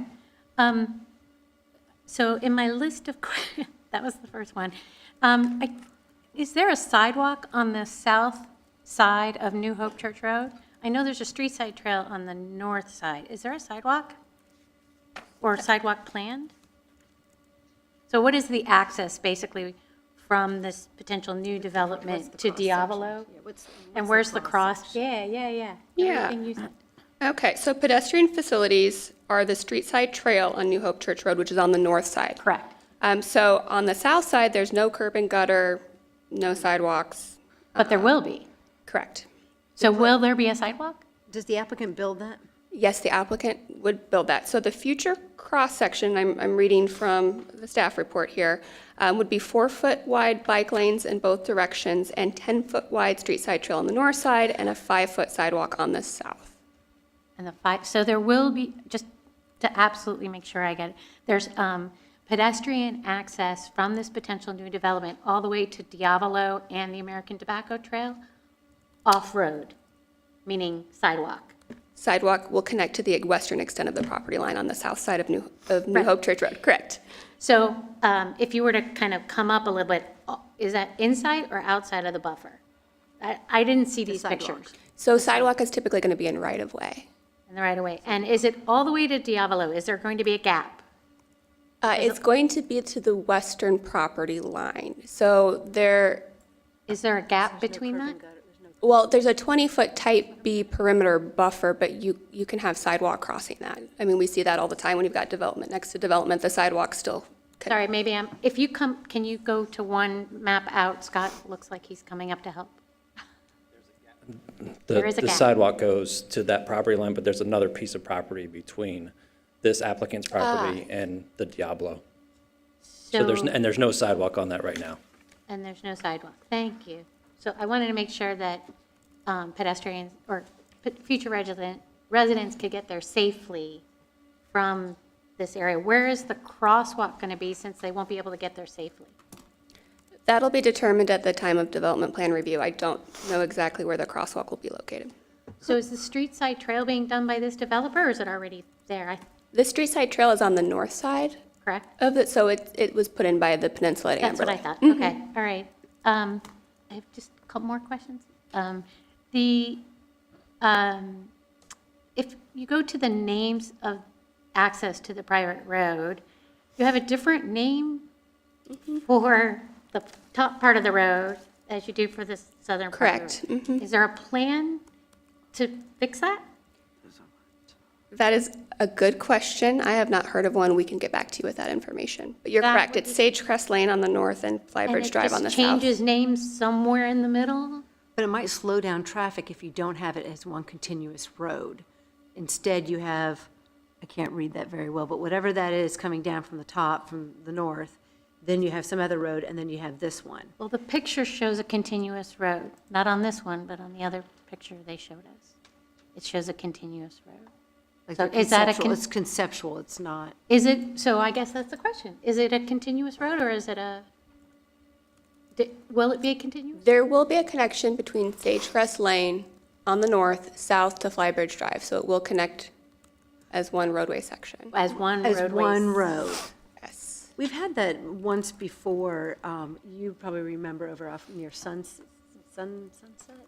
So in my list of, that was the first one. Is there a sidewalk on the south side of New Hope Church Road? I know there's a street side trail on the north side. Is there a sidewalk? Or sidewalk planned? So what is the access, basically, from this potential new development to Diavolo? And where's the cross? Yeah. Yeah. Everything you said. Okay, so pedestrian facilities are the street side trail on New Hope Church Road, which is on the north side. Correct. So on the south side, there's no curb and gutter, no sidewalks. But there will be. Correct. So will there be a sidewalk? Does the applicant build that? Yes, the applicant would build that. So the future cross-section, I'm reading from the staff report here, would be 4-foot wide bike lanes in both directions and 10-foot wide street side trail on the north side and a 5-foot sidewalk on the south. And so there will be, just to absolutely make sure I get it, there's pedestrian access from this potential new development all the way to Diavolo and the American Tobacco Trail, off-road, meaning sidewalk. Sidewalk will connect to the western extent of the property line on the south side of New Right. Hope Church Road, correct? So if you were to kind of come up a little bit, is that inside or outside of the buffer? I didn't see these pictures So sidewalk is typically going to be in right-of-way. in the right of way. And is it all the way to Diavolo? Is there going to be a gap? It's going to be to the western property line. So there, Is there a gap between that? well, there's a 20-foot type B perimeter buffer, but you can have sidewalk crossing that. I mean, we see that all the time when you've got development next to development, the sidewalk still. Sorry, maybe if you come, can you go to one map out? Scott looks like he's coming up to help. There is a The gap. sidewalk goes to that property line, but there's another piece of property between this applicant's property and the Diablo. So there's no sidewalk on that right now. And there's no sidewalk. Thank you. So I wanted to make sure that pedestrians or future residents could get there safely from this area. Where is the crosswalk going to be, since they won't be able to get there safely? That'll be determined at the time of development plan review. I don't know exactly where the crosswalk will be located. So is the street side trail being done by this developer, or is it already there? The street side trail is on the north side, correct? So it was put in by the Peninsula at That's what I Amberley. thought. Okay, all right. I have just a couple more questions. If you go to the names of access to the private road, you have a different name for the top part of the road as you do for the southern part of the road. Correct. Is there a plan to fix that? That is a good question. I have not heard of one. We can get back to you with that information. But you're That correct. would It's be- Sagecrest Lane on the north and Flybridge Drive on the And it just south. changes names somewhere in the middle? But it might slow down traffic if you don't have it as one continuous road. Instead, you have, I can't read that very well, but whatever that is coming down from the top, from the north, then you have some other road, and then you have this one. Well, the picture shows a continuous road, not on this one, but on the other picture they showed us. It shows a continuous road. Like So they're is that a conceptual. It's conceptual, it's not. Is it, so I guess that's the question. Is it a continuous road or is it will it be a continuous? There will be a connection between Sagecrest Lane on the north, south to Flybridge Drive. So it will connect as one roadway section. As one As roadway? one road. Yes. We've had that once before. You probably remember over off near Sunset?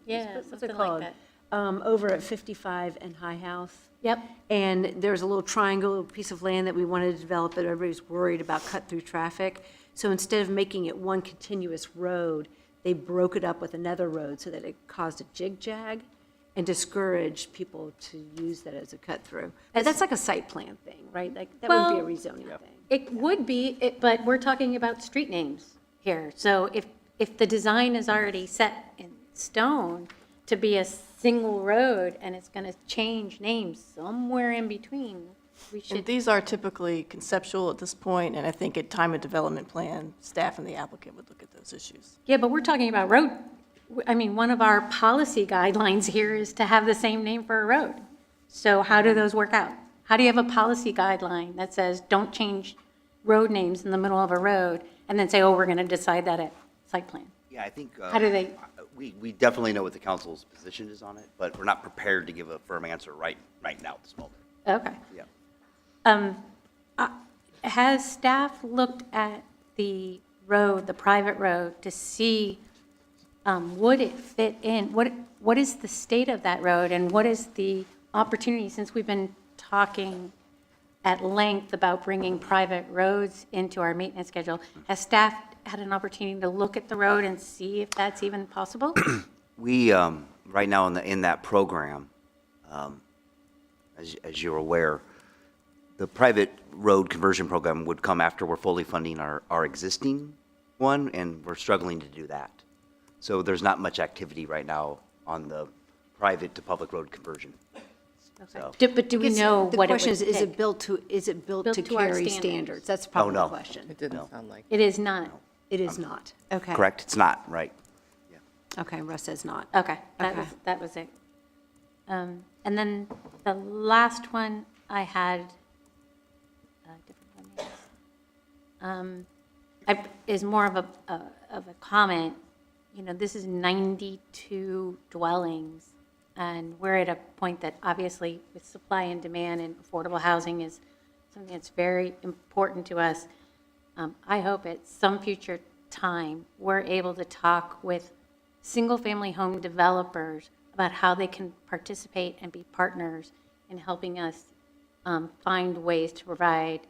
Yeah, What's it something like called? that. Over at 55 and High House. Yep. And there was a little triangle, a piece of land that we wanted to develop, but everybody was worried about cut-through traffic. So instead of making it one continuous road, they broke it up with another road so that it caused a jig-jag and discouraged people to use that as a cut-through. And that's like a site plan thing, right? Like, that would be a Well, rezoning thing. It would be, but we're talking about street names here. So if the design is already set in stone to be a single road and it's going to change names somewhere in between, we And should, these are typically conceptual at this point, and I think at time of development plan, staff and the applicant would look at those issues. yeah, but we're talking about road. I mean, one of our policy guidelines here is to have the same name for a road. So how do those work out? How do you have a policy guideline that says, don't change road names in the middle of a road, and then say, oh, we're going to decide that at site plan? Yeah, I think. How do they? We definitely know what the council's position is on it, but we're not prepared to give a firm answer right now at this moment. Okay. Yeah. Has staff looked at the road, the private road, to see, would it fit in? What is the state of that road, and what is the opportunity, since we've been talking at length about bringing private roads into our maintenance schedule? Has staff had an opportunity to look at the road and see if that's even possible? We, right now in that program, as you're aware, the private road conversion program would come after we're fully funding our existing one, and we're struggling to do that. So there's not much activity right now on the private to public road conversion. So- But do we know what it The question would is it take? built to Built Cary to our standards? standards. That's probably no. the question. It didn't sound like. It is not. It is not. Okay. Correct? It's not, right? Okay, Russ says not. Okay, Okay. that was it. And then the last one I had, different one is more of a comment. You know, this is 92 dwellings, and we're at a point that obviously with supply and demand and affordable housing is something that's very important to us. I hope at some future time, we're able to talk with single-family home developers about how they can participate and be partners in helping us find ways to provide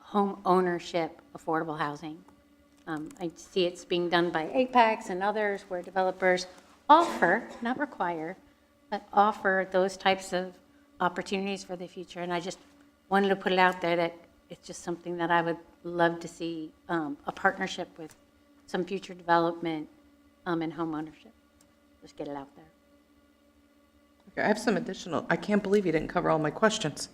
home ownership affordable housing. I see it's being done by Apex and others where developers offer, not require, but offer those types of opportunities for the future. And I just wanted to put it out there that it's just something that I would love to see, a partnership with some future development in home ownership. Just get it out there. Okay, I have some additional, I can't believe you didn't cover all my questions.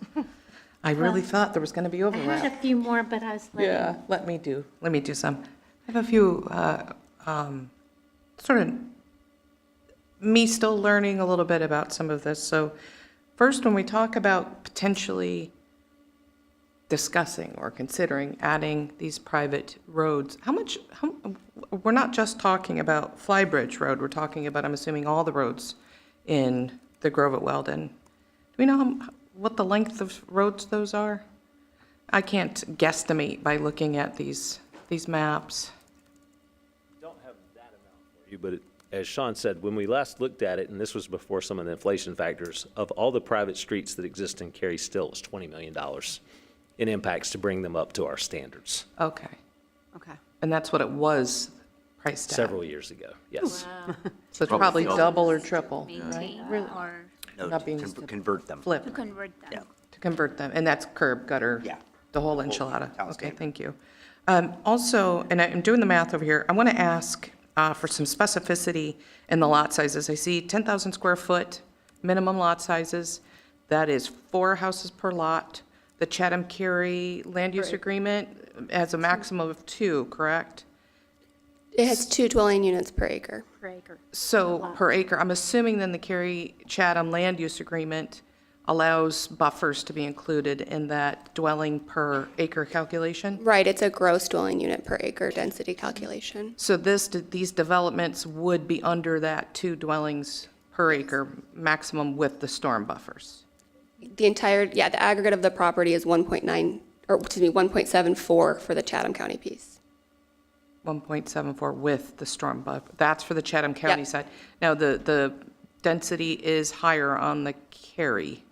I really thought there was going to be I overlap. had a few more, but I was letting. Yeah, let me do some. I have a few, sort of, me still learning a little bit about some of this. So first, when we talk about potentially discussing or considering adding these private roads, we're not just talking about Flybridge Road, we're talking about, I'm assuming, all the roads in the Grove at Weldon. Do we know what the length of roads those are? I can't guesstimate by looking at these maps. Don't have that amount for you, but as Sean said, when we last looked at it, and this was before some of the inflation factors, of all the private streets that exist in Cary still, it's $20 million in impacts to bring them up to our standards. Okay. Okay. And that's what it was priced at? Several years ago, yes. So it's probably double or triple, right? Maintain or No, Not to being convert them. Flip, to convert them. Yeah. to convert them, and that's curb, gutter? Yeah. The whole enchilada? town Okay, standard. thank you. Also, and I'm doing the math over here, I want to ask for some specificity in the lot sizes. I see 10,000 square foot minimum lot sizes. That is 4 houses per lot. The Chatham-Cary land use agreement has a maximum of 2, correct? It has 2 dwelling units per acre. Per acre. So per acre, I'm assuming then the Cary-Chatham land use agreement allows buffers to be included in that dwelling per acre calculation? Right, it's a gross dwelling unit per acre density calculation. So these developments would be under that 2 dwellings per acre maximum with the storm buffers? The aggregate of the property is 1.74 for the Chatham County piece. 1.74 with the storm buffer. That's for the Chatham County Yep. side. Now, the density is higher on the Cary,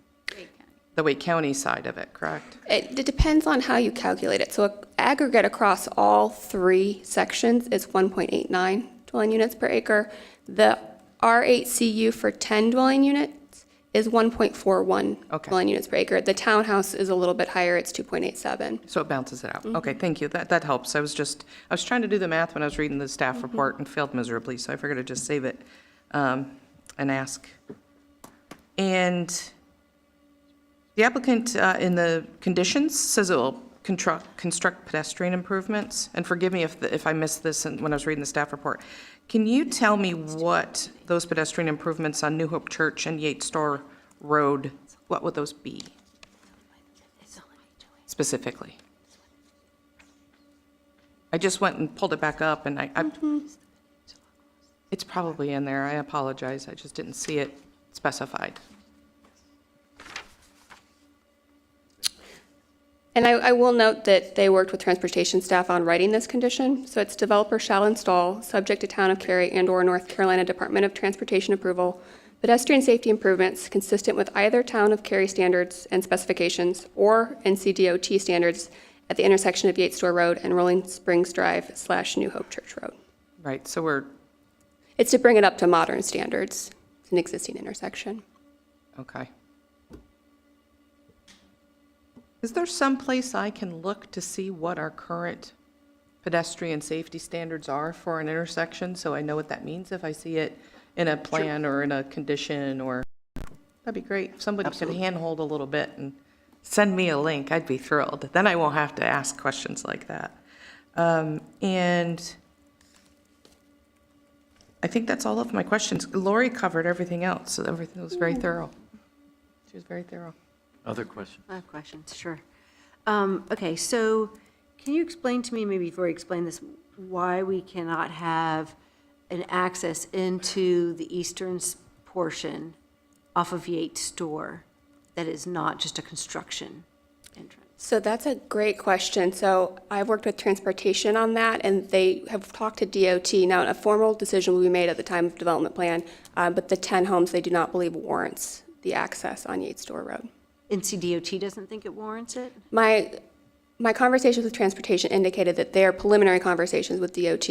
the Wake County side of it, correct? It depends on how you calculate it. So aggregate across all 3 sections is 1.89 dwelling units per acre. The R8CU for 10 dwelling units is 1.41 dwelling units per acre. The townhouse is a little bit higher, it's 2.87. So it balances it out. Okay, thank you. That helps. I was trying to do the math when I was reading the staff report and failed miserably, so I figured I'd just save it and ask. And the applicant in the conditions says it will construct pedestrian improvements. And forgive me if I missed this when I was reading the staff report. Can you tell me what those pedestrian improvements on New Hope Church and Yates Store Road, what would those be specifically? I just went and pulled it back up, and it's probably in there. I apologize. I just didn't see it specified. And I will note that they worked with transportation staff on writing this condition. So it's developer shall install, subject to Town of Cary and/or North Carolina Department of Transportation approval, pedestrian safety improvements consistent with either Town of Cary standards and specifications or NCDOT standards at the intersection of Yates Store Road and Rolling Springs Drive / New Hope Church Road. Right, so It's to bring it up to modern standards. It's an existing intersection. okay. Is there some place I can look to see what our current pedestrian safety standards are for an intersection, so I know what that means if I see it in a plan or in a condition, or, that'd be great. If somebody could handhold a little bit and send me a link, I'd be thrilled. Then I won't have to ask questions like that. And I think that's all of my questions. Lori covered everything else, so everything was very thorough. She was very thorough. Other questions? I have questions, sure. Okay, so can you explain to me, maybe before you explain this, why we cannot have an access into the eastern portion off of Yates Store that is not just a construction entrance? So that's a great question. So I've worked with transportation on that, and they have talked to DOT. Now, a formal decision will be made at the time of development plan, but the 10 homes they do not believe warrants the access on Yates Store Road. NCDOT doesn't think it warrants it? My conversations with transportation indicated that their preliminary conversations with DOT,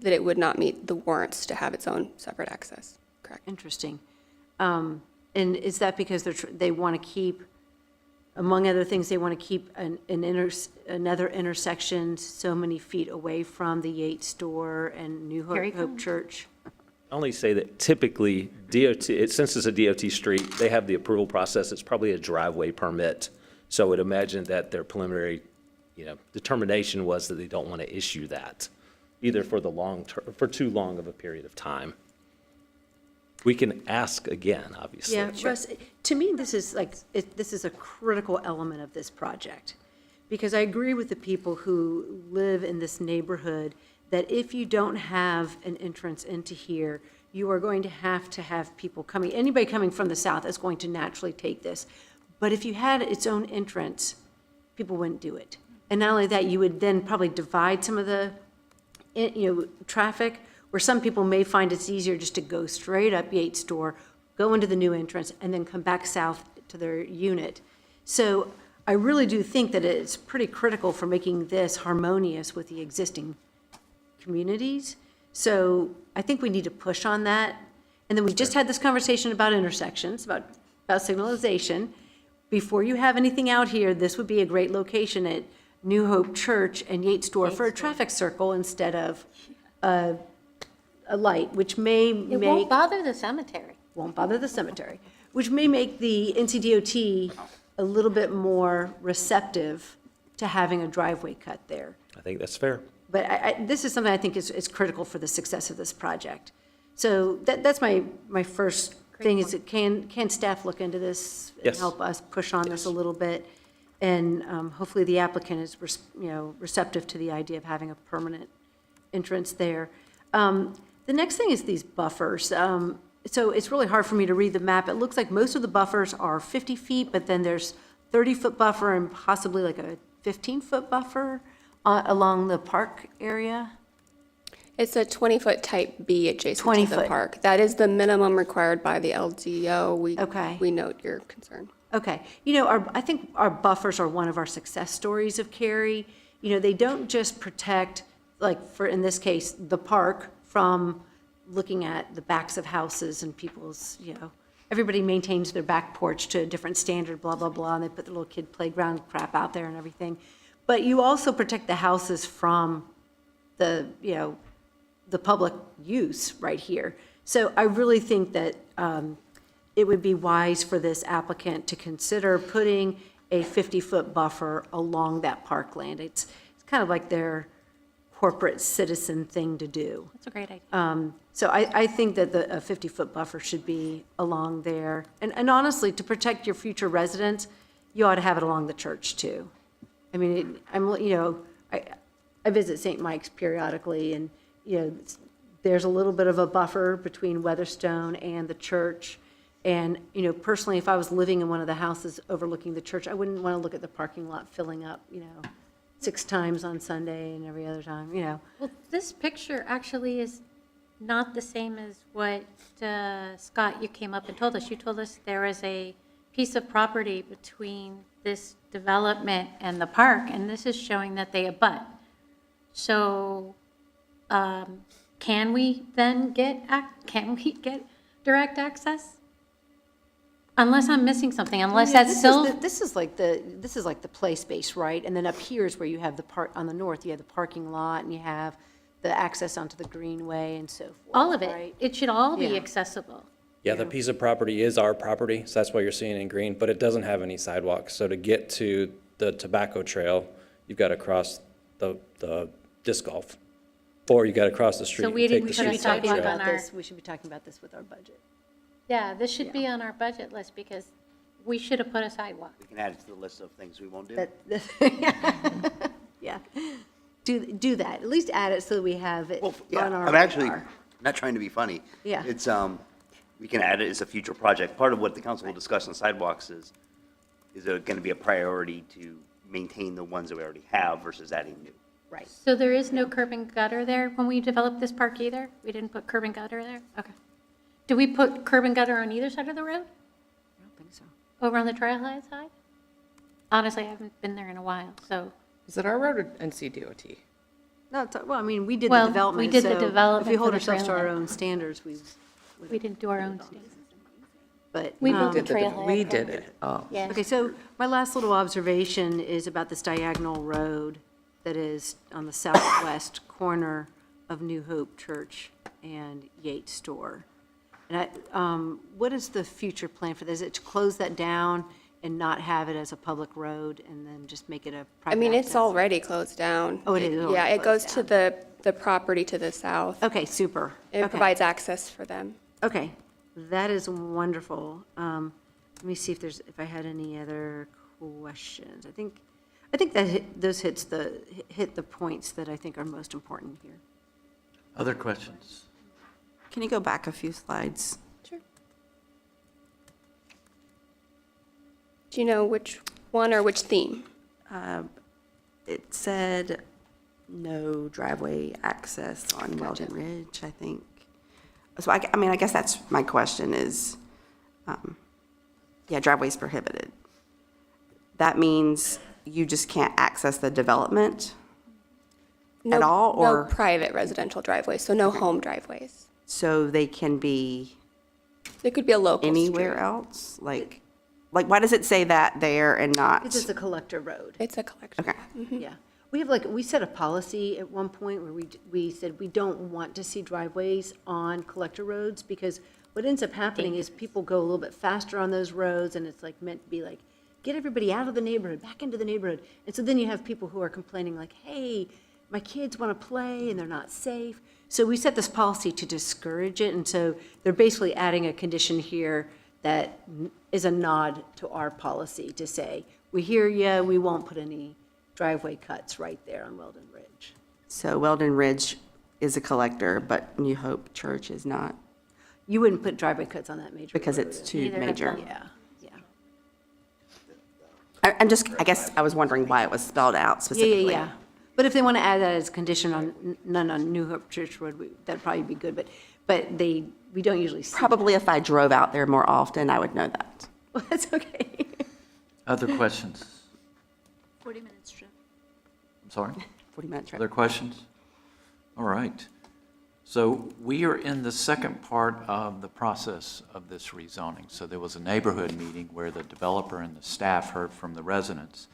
that it would not meet the warrants to have its own separate access. Correct. Interesting. And is that because they want to keep, among other things, they want to keep another intersection so many feet away from the Yates Store and New Hope Church? I only say that typically DOT, since it's a DOT street, they have the approval process. It's probably a driveway permit. So I would imagine that their preliminary, determination was that they don't want to issue that, either for the long term, for too long of a period of time. We can ask again, obviously. Yeah, Russ, to me, this is a critical element of this project, because I agree with the people who live in this neighborhood that if you don't have an entrance into here, you are going to have people coming, anybody coming from the south is going to naturally take this. But if you had its own entrance, people wouldn't do it. And not only that, you would then probably divide some of the, traffic, where some people may find it's easier just to go straight up Yates Store, go into the new entrance, and then come back south to their unit. So I really do think that it's pretty critical for making this harmonious with the existing communities. So I think we need to push on that. And then we just had this conversation about intersections, about signalization. Before you have anything out here, this would be a great location at New Hope Church and Yates Store for a traffic circle instead of a light, which may It make. won't bother the cemetery. Won't bother the cemetery, which may make the NCDOT a little bit more receptive to having a driveway cut there. I think that's fair. But this is something I think is critical for the success of this project. So that's my first thing, is that can staff look into this? And Yes. help us push on this a little bit? And hopefully the applicant is, receptive to the idea of having a permanent entrance there. The next thing is these buffers. So it's really hard for me to read the map. It looks like most of the buffers are 50 feet, but then there's 30-foot buffer and possibly like a 15-foot buffer along the park area. It's a 20-foot type B adjacent to 20 the foot. park. That is the minimum required by the LDO. Okay. We note your concern. Okay. I think our buffers are one of our success stories of Cary. They don't just protect, in this case, the park from looking at the backs of houses and people's, everybody maintains their back porch to a different standard, blah, blah, blah, and they put the little kid playground crap out there and everything. But you also protect the houses from the public use right here. So I really think that it would be wise for this applicant to consider putting a 50-foot buffer along that parkland. It's kind of like their corporate citizen thing to do. That's a great idea. So I think that a 50-foot buffer should be along there. And honestly, to protect your future residents, you ought to have it along the church too. I mean, I visit St. Mike's periodically, and, there's a little bit of a buffer between Weatherstone and the church. And, personally, if I was living in one of the houses overlooking the church, I wouldn't want to look at the parking lot filling up, 6 times on Sunday and every other time, Well, this picture actually is not the same as what, Scott, you came up and told us. You told us there is a piece of property between this development and the park, and this is showing that they abut. So, can we then get direct access? Unless I'm missing something, unless that's still. This is like the play space, right? And then up here is where you have the on the north, you have the parking lot, and you have the access onto the greenway and so forth. All of it. right? It should all be Yeah. accessible. Yeah, the piece of property is our property, so that's why you're seeing it in green, but it doesn't have any sidewalks. So to get to the tobacco trail, you've got to cross the disc golf, or you got to cross the street So and we take didn't the put a street sidewalk trail. on our. We should be talking about this with our budget. Yeah, this should be on our budget list because we should have put a sidewalk. We can add it to the list of things we won't do. Yeah. Do that. At least add it so that we have it Well, yeah, on our I'm actually radar. not trying to be funny. Yeah. It's, we can add it as a future project. Part of what the council will discuss on sidewalks is it going to be a priority to maintain the ones that we already have versus adding new? Right. So there is no curb and gutter there when we developed this park either? We didn't put curb and gutter there? Okay. Do we put curb and gutter on either side of the road? I don't think so. Over on the trailhead side? Honestly, I haven't been there in a while, so. Is it our road or NCDOT? No, well, I mean, we did the Well, development. we did the so development If we for hold the ourselves to our trailhead. own standards, We didn't do our own standards. but. We built the Did trailhead. We did it, oh. Yeah. Okay, so my last little observation is about this diagonal road that is on the southwest corner of New Hope Church and Yates Store. And what is the future plan for this? Is it to close that down and not have it as a public road and then just make it a private I mean, it's access? already closed down. Oh, it is already Yeah, it goes closed to the property to the south. Okay, super. It Okay. provides access for them. Okay, that is wonderful. Let me see if I had any other questions. I think that those hit the points that I think are most important here. Other questions? Can you go back a few slides? Sure. Do you know which one or which theme? It said no driveway access on Weldon Ridge, I think. So I mean, I guess that's my question is, yeah, driveway's prohibited. That means you just can't access the development at all, or? No private residential driveways, so no home driveways. So they can be There could be a local anywhere street. else? Like, why does it say that there and not? It's just a collector road. It's a collection. Okay. Yeah. We have we set a policy at one point where we said we don't want to see driveways on collector roads because what ends up happening is people go a little bit faster on those roads and it's meant to be get everybody out of the neighborhood, back into the neighborhood. And so then you have people who are complaining hey, my kids want to play and they're not safe. So we set this policy to discourage it. And so they're basically adding a condition here that is a nod to our policy to say, we hear you, we won't put any driveway cuts right there on Weldon Ridge. So Weldon Ridge is a collector, but New Hope Church is not? You wouldn't put driveway cuts on that major Because road. it's too major? Yeah, yeah. I guess I was wondering why it was spelled out specifically. Yeah. But if they want to add that as a condition on, none on New Hope Church Road, that'd probably be good, but we don't usually see. Probably if I drove out there more often, I would know that. Well, that's okay. Other questions? 40 minutes trip. I'm sorry? 40-minute trip. Other questions? All right. So we are in the second part of the process of this rezoning. So there was a neighborhood meeting where the developer and the staff heard from the residents.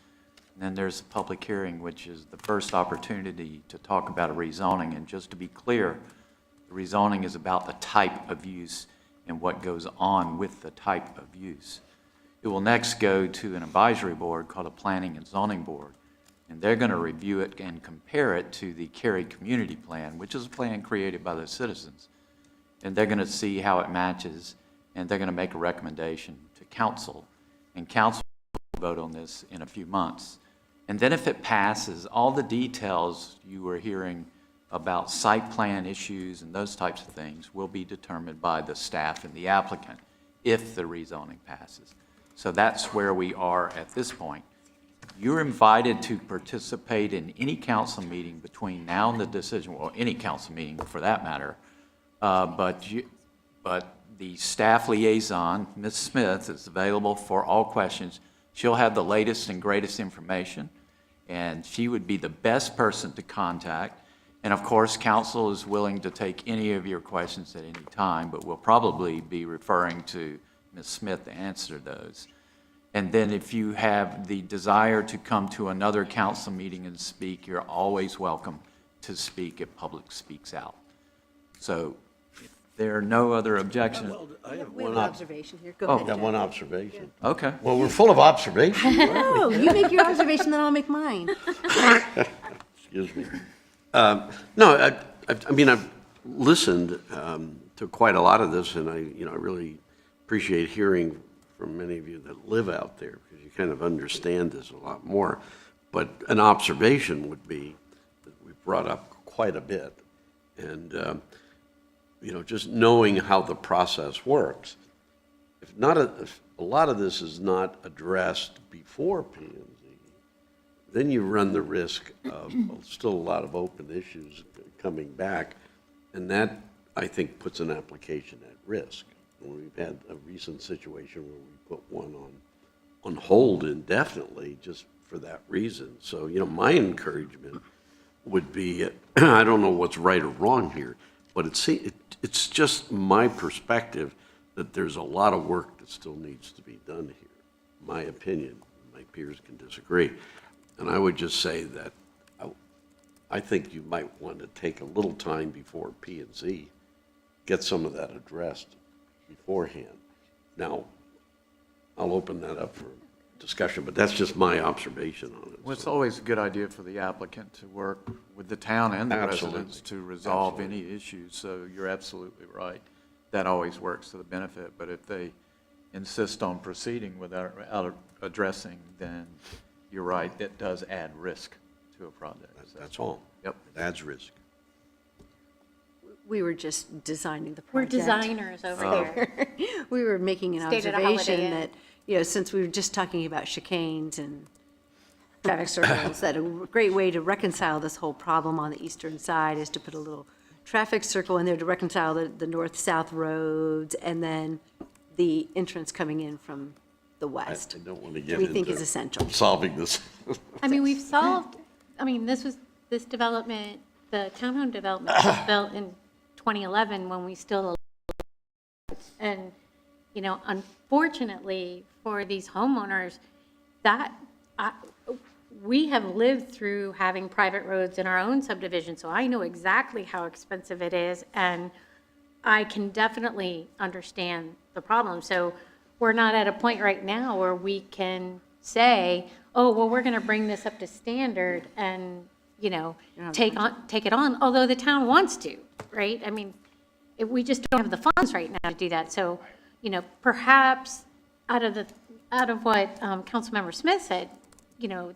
And then there's a public hearing, which is the first opportunity to talk about a rezoning. And just to be clear, the rezoning is about the type of use and what goes on with the type of use. It will next go to an advisory board called a Planning and Zoning Board. And they're going to review it and compare it to the Cary Community Plan, which is a plan created by the citizens. And they're going to see how it matches, and they're going to make a recommendation to council. And council will vote on this in a few months. And then if it passes, all the details you were hearing about site plan issues and those types of things will be determined by the staff and the applicant if the rezoning passes. So that's where we are at this point. You're invited to participate in any council meeting between now and the decision, or any council meeting for that matter. But the staff liaison, Ms. Smith, is available for all questions. She'll have the latest and greatest information, and she would be the best person to contact. And of course, council is willing to take any of your questions at any time, but we'll probably be referring to Ms. Smith to answer those. And then if you have the desire to come to another council meeting and speak, you're always welcome to speak if public speaks out. So if there are no other objections. I have We have one an observation here. Go Oh. ahead. got Jeff. one observation. Okay. Well, we're full of observations. No, you make your observation, then I'll make mine. Excuse me. No, I mean, I've listened to quite a lot of this, and I really appreciate hearing from many of you that live out there, because you kind of understand this a lot more. But an observation would be that we've brought up quite a bit, and just knowing how the process works. If a lot of this is not addressed before P&Z, then you run the risk of still a lot of open issues coming back, and that, I think, puts an application at risk. We've had a recent situation where we put one on hold indefinitely just for that reason. So, my encouragement would be, I don't know what's right or wrong here, but it's just my perspective that there's a lot of work that still needs to be done here. My opinion, my peers can disagree. And I would just say that I think you might want to take a little time before P&Z, get some of that addressed beforehand. Now, I'll open that up for discussion, but that's just my observation on it. Well, it's always a good idea for the applicant to work with the town and the Absolutely. residents to resolve any issues. So you're absolutely right. That always works to the benefit. But if they insist on proceeding without addressing, then you're right, it does add risk to a project. That's all. Yep. It adds risk. We were just designing the We're project. designers over here. We were making an Stayed at a Holiday observation Inn. that, since we were just talking about chicanes and traffic circles, that a great way to reconcile this whole problem on the eastern side is to put a little traffic circle in there to reconcile the north-south roads and then the entrance coming in from the west. I don't want to get We think is into essential. solving this. I mean, we've solved, I mean, this development, the townhome development was built in 2011 when we still, and, you know, unfortunately for these homeowners, we have lived through having private roads in our own subdivision, so I know exactly how expensive it is, and I can definitely understand the problem. So we're not at a point right now where we can say, oh, well, we're going to bring this up to standard and, you know, take it on, although the town wants to, right? I mean, we just don't have the funds right now to do that. So, you know, perhaps out of what Councilmember Smith said, you know,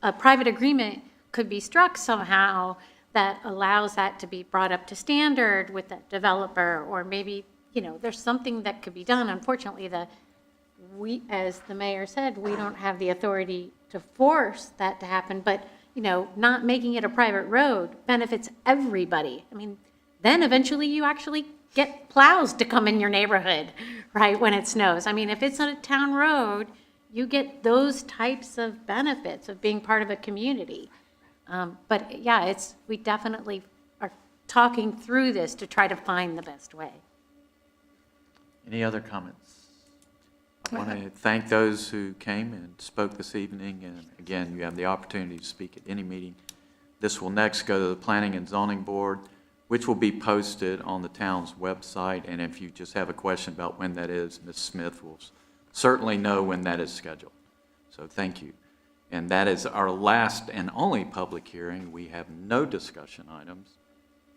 a private agreement could be struck somehow that allows that to be brought up to standard with that developer, or maybe, you know, there's something that could be done. Unfortunately, we, as the mayor said, we don't have the authority to force that to happen, but, you know, not making it a private road benefits everybody. I mean, then eventually you actually get plows to come in your neighborhood, right, when it snows. I mean, if it's on a town road, you get those types of benefits of being part of a community. But yeah, we definitely are talking through this to try to find the best way. Any other comments? I want to thank those who came and spoke this evening, and again, you have the opportunity to speak at any meeting. This will next go to the Planning and Zoning Board, which will be posted on the town's website, and if you just have a question about when that is, Ms. Smith will certainly know when that is scheduled. So thank you. And that is our last and only public hearing. We have no discussion items,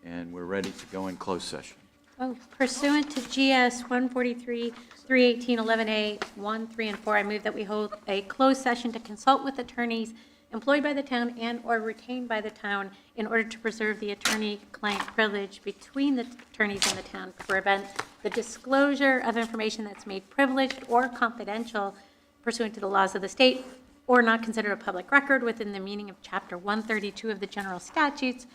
and we're ready to go in closed session. Oh, pursuant to GS 143, 318, 11A, 1, 3, and 4, I move that we hold a closed session to consult with attorneys employed by the town and/or retained by the town in order to preserve the attorney-client privilege between the attorneys and the town to prevent the disclosure of information that's made privileged or confidential pursuant to the laws of the state or not considered a public record within the meaning of Chapter 132 of the general statutes,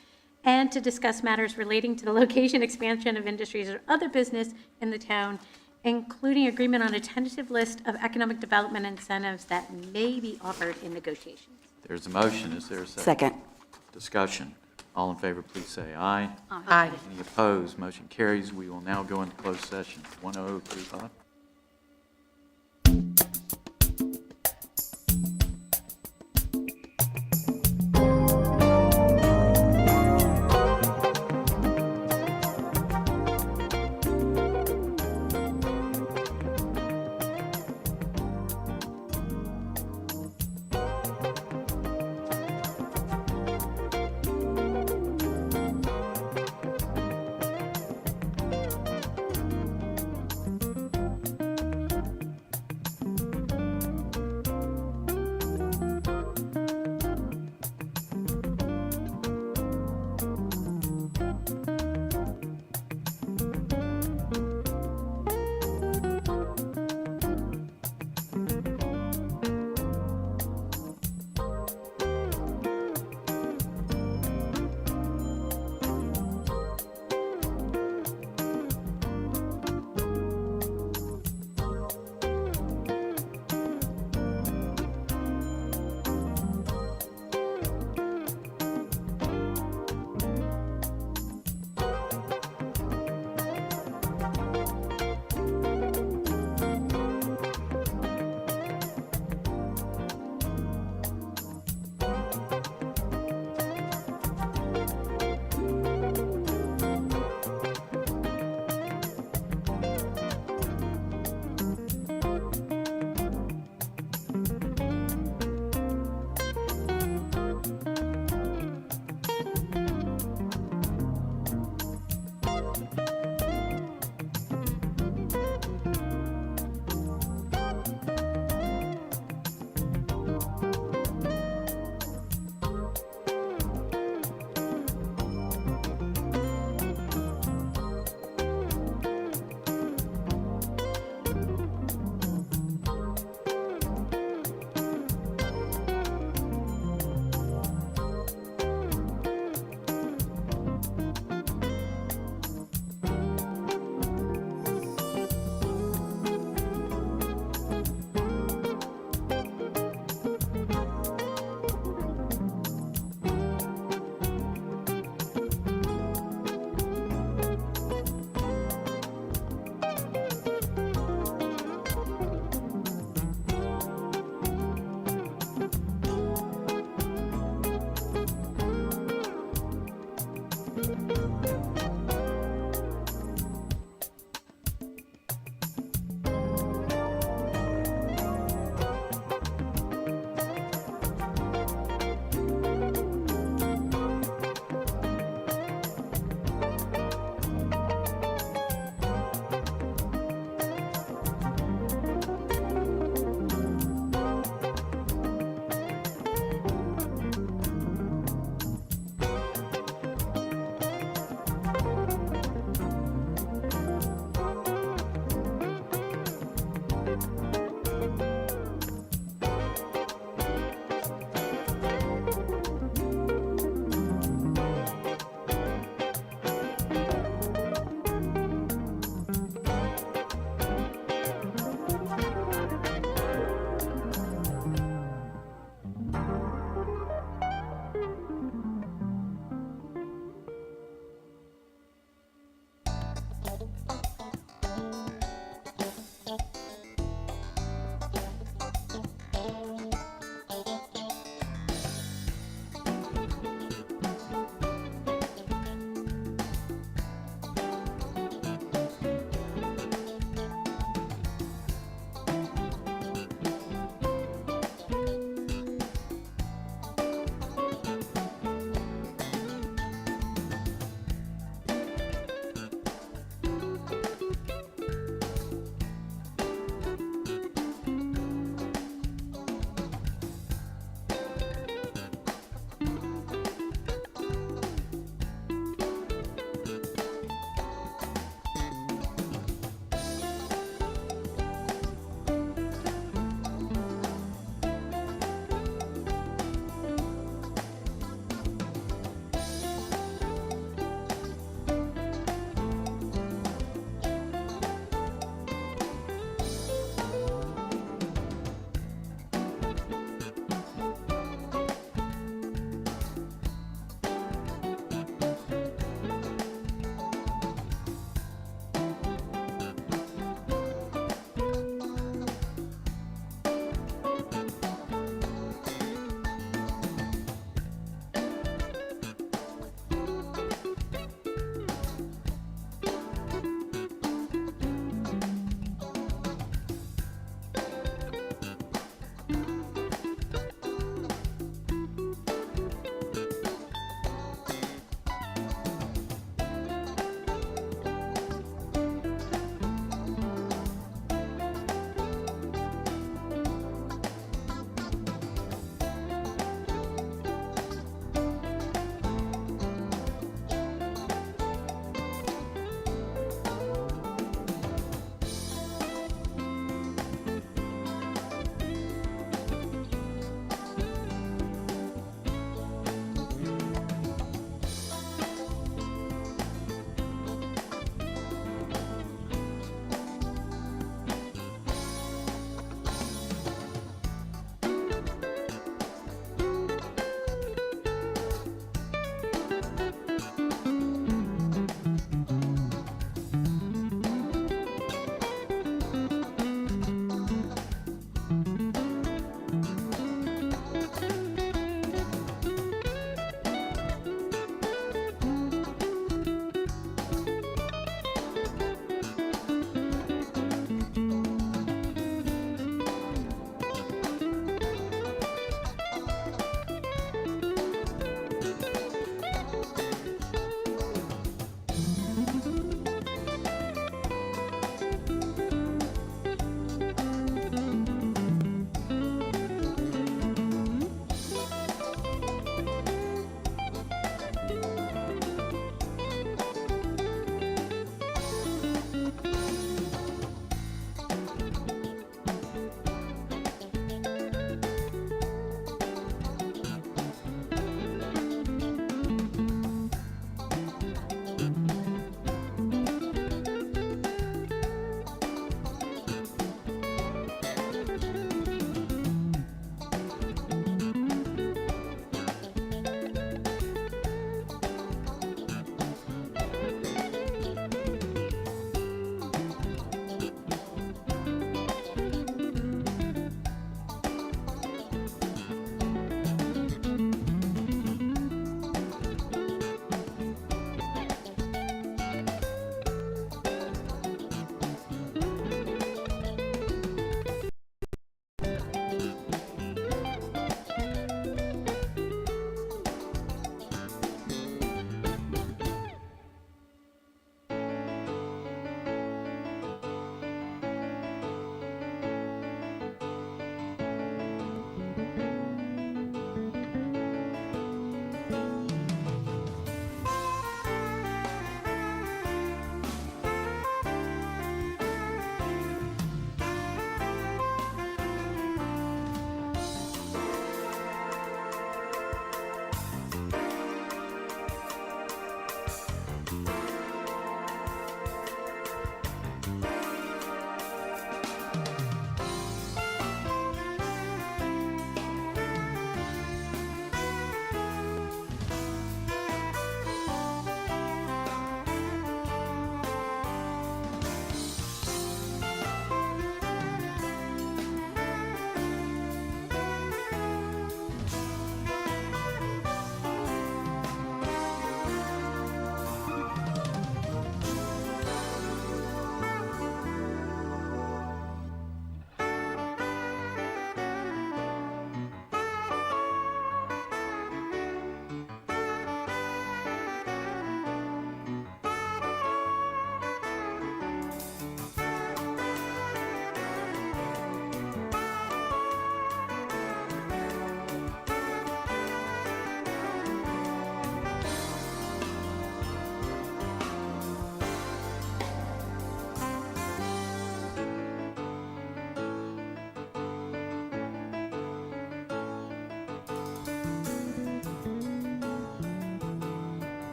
and to discuss matters relating to the location, expansion of industries or other business in the town, including agreement on a tentative list of economic development incentives that may be offered in negotiations. There's a motion. Is there a second? Second. Discussion. All in favor, please say aye. Aye. Any opposed? Motion carries. We will now go into closed session. 10035.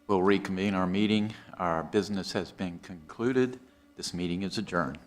We'll reconvene our meeting. Our business has been concluded. This meeting is adjourned.